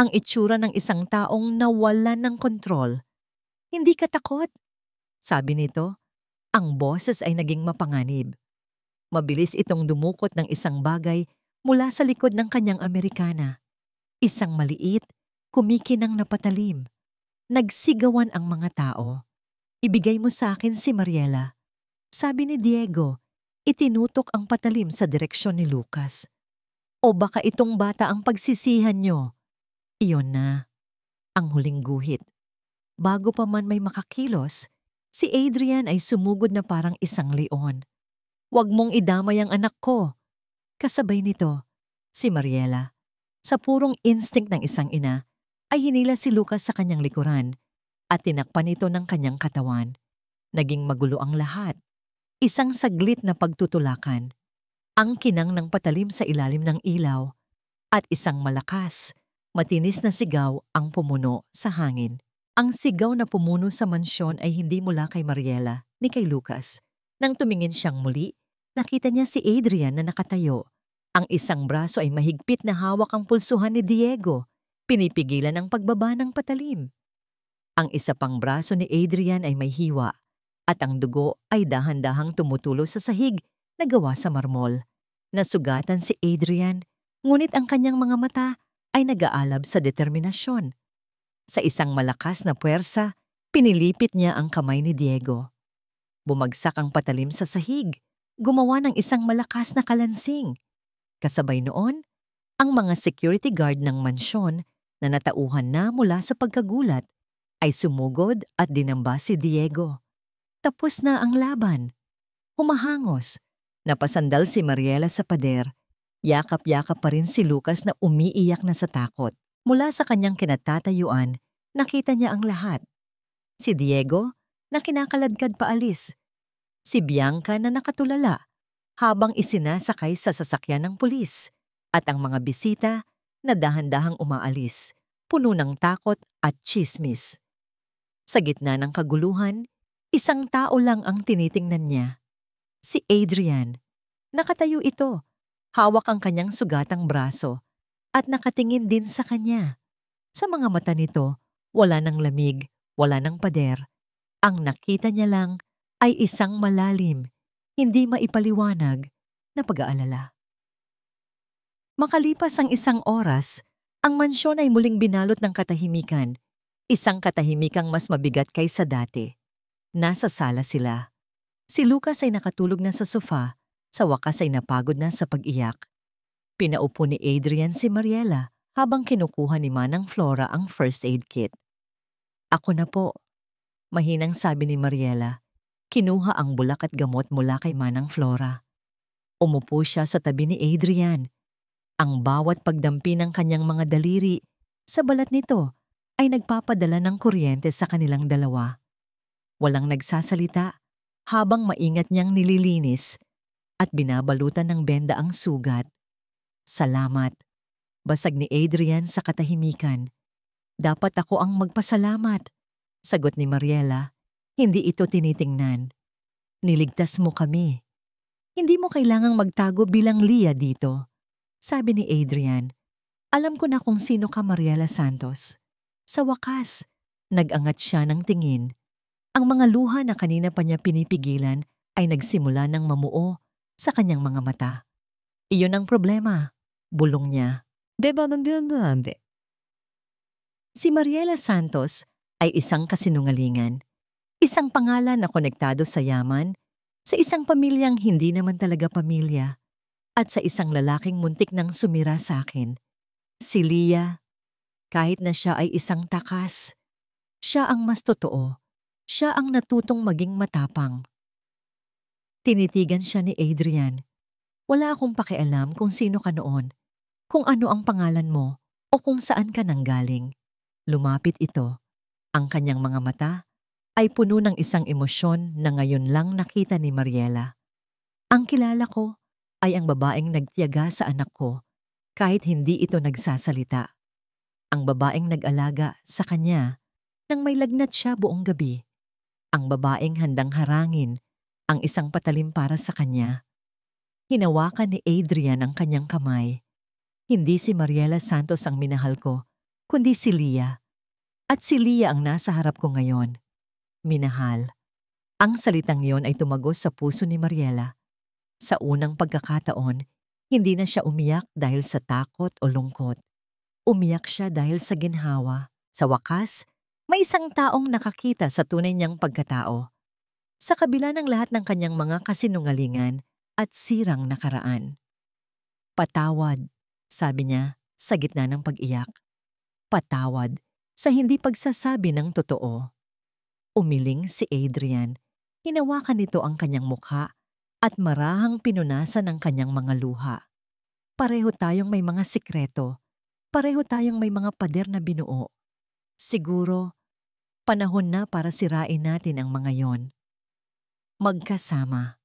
Ang itsura ng isang taong nawalan ng kontrol. "Hindi ka takot?" sabi nito. Ang boses ay naging mapanganib. Mabilis itong dumukot ng isang bagay mula sa likod ng kanyang Amerikana. Isang maliit, kumikinang na patalim. Nagsigawan ang mga tao. "Ibigay mo sa akin si Mariela," sabi ni Diego. Itinutok ang patalim sa direksyon ni Lucas. "O baka itong bata ang pagsisihan nyo." Iyon na, ang huling guhit. Bago pa man may makakilos, si Adrian ay sumugod na parang isang leon. "Huwag mong idamay ang anak ko." Kasabay nito, si Mariela. Sa purong instinct ng isang ina, ay hinila si Lucas sa kanyang likuran at tinakpan ito ng kanyang katawan. Naging magulo ang lahat. Isang saglit na pagtutulakan. Ang kinang ng patalim sa ilalim ng ilaw at isang malakas, matinis na sigaw ang pumuno sa hangin. Ang sigaw na pumuno sa mansyon ay hindi mula kay Mariela ni kay Lucas. Nang tumingin siyang muli, nakita niya si Adrian na nakatayo. Ang isang braso ay mahigpit na hawak ang pulsuhan ni Diego, pinipigilan ang pagbaba ng patalim. Ang isa pang braso ni Adrian ay may hiwa, at ang dugo ay dahan-dahang tumutulo sa sahig na gawa sa marmol. Nasugatan si Adrian, ngunit ang kanyang mga mata ay nag-aalab sa determinasyon. Sa isang malakas na puwersa, pinilipit niya ang kamay ni Diego. Bumagsak ang patalim sa sahig, gumawa ng isang malakas na kalansing. Kasabay noon, ang mga security guard ng mansyon na natauhan na mula sa pagkagulat ay sumugod at dinamba si Diego. Tapos na ang laban. Humahangos. Napasandal si Mariela sa pader. Yakap-yakap pa rin si Lucas na umiiyak na sa takot. Mula sa kanyang kinatatayuan, nakita niya ang lahat. Si Diego na kinakaladkad paalis. Si Bianca na nakatulala habang isinasakay sa sasakyan ng pulis. At ang mga bisita na dahan-dahang umaalis, puno ng takot at tsismis. Sa gitna ng kaguluhan, isang tao lang ang tinitingnan niya. Si Adrian. Nakatayo ito, hawak ang kanyang sugatang braso, at nakatingin din sa kanya. Sa mga mata nito, Wala ng lamig, wala ng pader. Ang nakita niya lang ay isang malalim, hindi maipaliwanag na pag-aalala. Makalipas ang isang oras, ang mansyon ay muling binalot ng katahimikan. Isang katahimikang mas mabigat kaysa dati. Nasa sala sila. Si Lucas ay nakatulog na sa sofa, sa wakas ay napagod na sa pag-iyak. Pinaupo ni Adrian si Mariela habang kinukuha ni Manang Flora ang first aid kit. "Ako na po," mahinang sabi ni Mariela. Kinuha ang bulak at gamot mula kay Manang Flora. Umupo siya sa tabi ni Adrian. Ang bawat pagdampi ng kanyang mga daliri sa balat nito ay nagpapadala ng kuryente sa kanilang dalawa. Walang nagsasalita habang maingat niyang nililinis at binabalutan ng benda ang sugat. "Salamat," basag ni Adrian sa katahimikan. "Dapat ako ang magpasalamat," sagot ni Mariela. Hindi ito tinitingnan. "Niligtas mo kami. Hindi mo kailangang magtago bilang Leah dito," sabi ni Adrian. "Alam ko na kung sino ka, Mariela Santos." Sa wakas, nag-angat siya ng tingin. Ang mga luha na kanina pa niya pinipigilan ay nagsimula ng mamuo sa kanyang mga mata. "Iyon ang problema," bulong niya. "Diba nandiyan na hindi?" Si Mariela Santos ay isang kasinungalingan. Isang pangalan na konektado sa yaman, sa isang pamilyang hindi naman talaga pamilya, at sa isang lalaking muntik nang sumira sa akin. Si Leah, kahit na siya ay isang takas, siya ang mas totoo. Siya ang natutong maging matapang. Tinitigan siya ni Adrian. "Wala akong pakialam kung sino ka noon, kung ano ang pangalan mo, o kung saan ka nanggaling." Lumapit ito. Ang kanyang mga mata ay puno ng isang emosyon na ngayon lang nakita ni Mariela. "Ang kilala ko ay ang babaeng nagtiyaga sa anak ko kahit hindi ito nagsasalita. Ang babaeng nag-alaga sa kanya nang may lagnat siya buong gabi. Ang babaeng handang harangin ang isang patalim para sa kanya." Hinawakan ni Adrian ang kanyang kamay. "Hindi si Mariela Santos ang minahal ko, kundi si Leah. At si Leah ang nasa harap ko ngayon. Minahal." Ang salitang yon ay tumagos sa puso ni Mariela. Sa unang pagkakataon, hindi na siya umiyak dahil sa takot o lungkot. Umiyak siya dahil sa ginhawa. Sa wakas, may isang taong nakakita sa tunay niyang pagkatao. Sa kabila ng lahat ng kanyang mga kasinungalingan at sirang nakaraan. "Patawad," sabi niya sa gitna ng pag-iyak. Patawad sa hindi pagsasabi ng totoo. Umiling si Adrian. Hinawakan nito ang kanyang mukha at marahang pinunasan ang kanyang mga luha. "Pareho tayong may mga sikreto. Pareho tayong may mga pader na binuo. Siguro, panahon na para sirain natin ang mga yon. Magkasama."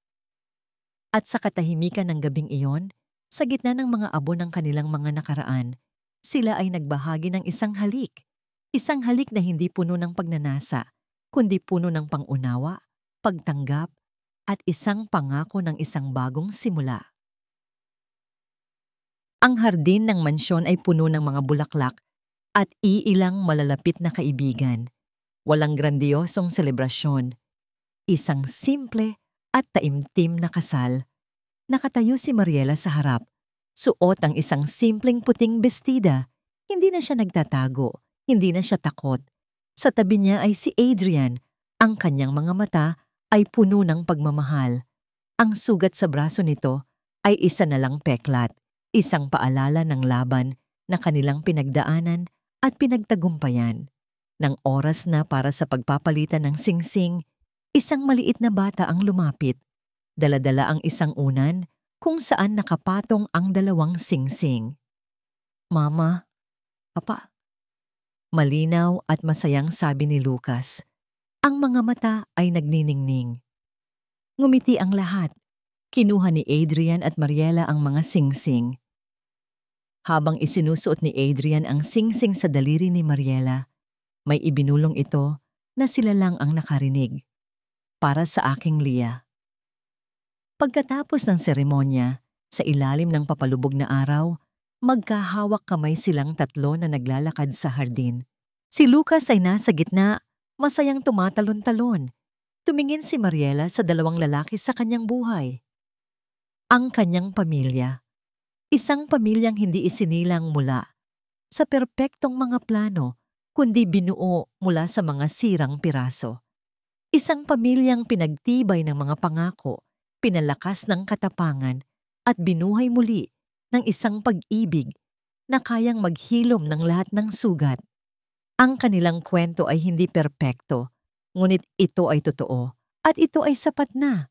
At sa katahimikan ng gabing iyon, sa gitna ng mga abo ng kanilang mga nakaraan, sila ay nagbahagi ng isang halik. Isang halik na hindi puno ng pagnanasa, kundi puno ng pangunawa, pagtanggap, at isang pangako ng isang bagong simula. Ang hardin ng mansyon ay puno ng mga bulaklak at iilang malalapit na kaibigan. Walang grandiosong selebrasyon. Isang simple at taimtim na kasal. Nakatayo si Mariela sa harap. Suot ang isang simpleng puting bestida. Hindi na siya nagtatago. Hindi na siya takot. Sa tabi niya ay si Adrian. Ang kanyang mga mata ay puno ng pagmamahal. Ang sugat sa braso nito ay isa na lang peklat. Isang paalala ng laban na kanilang pinagdaanan at pinagtagumpayan. Nang oras na para sa pagpapalitan ng singsing, isang maliit na bata ang lumapit. Dala-dala ang isang unan kung saan nakapatong ang dalawang singsing. "Mama, Papa." Malinaw at masayang sabi ni Lucas. Ang mga mata ay nagniningning. Ngumiti ang lahat. Kinuha ni Adrian at Mariela ang mga singsing. Habang isinusuot ni Adrian ang singsing sa daliri ni Mariela, may ibinulong ito na sila lang ang nakarinig. "Para sa aking Leah." Pagkatapos ng seremonya, sa ilalim ng papalubog na araw, magkahawak kamay silang tatlo na naglalakad sa hardin. Si Lucas ay nasa gitna, masayang tumatalon-talon. Tumingin si Mariela sa dalawang lalaki sa kanyang buhay. Ang kanyang pamilya. Isang pamilyang hindi isinilang mula sa perpektong mga plano, kundi binuo mula sa mga sirang piraso. Isang pamilyang pinagtibay ng mga pangako, pinalakas ng katapangan, at binuhay muli ng isang pag-ibig na kayang maghilom ng lahat ng sugat. Ang kanilang kwento ay hindi perpekto, ngunit ito ay totoo at ito ay sapat na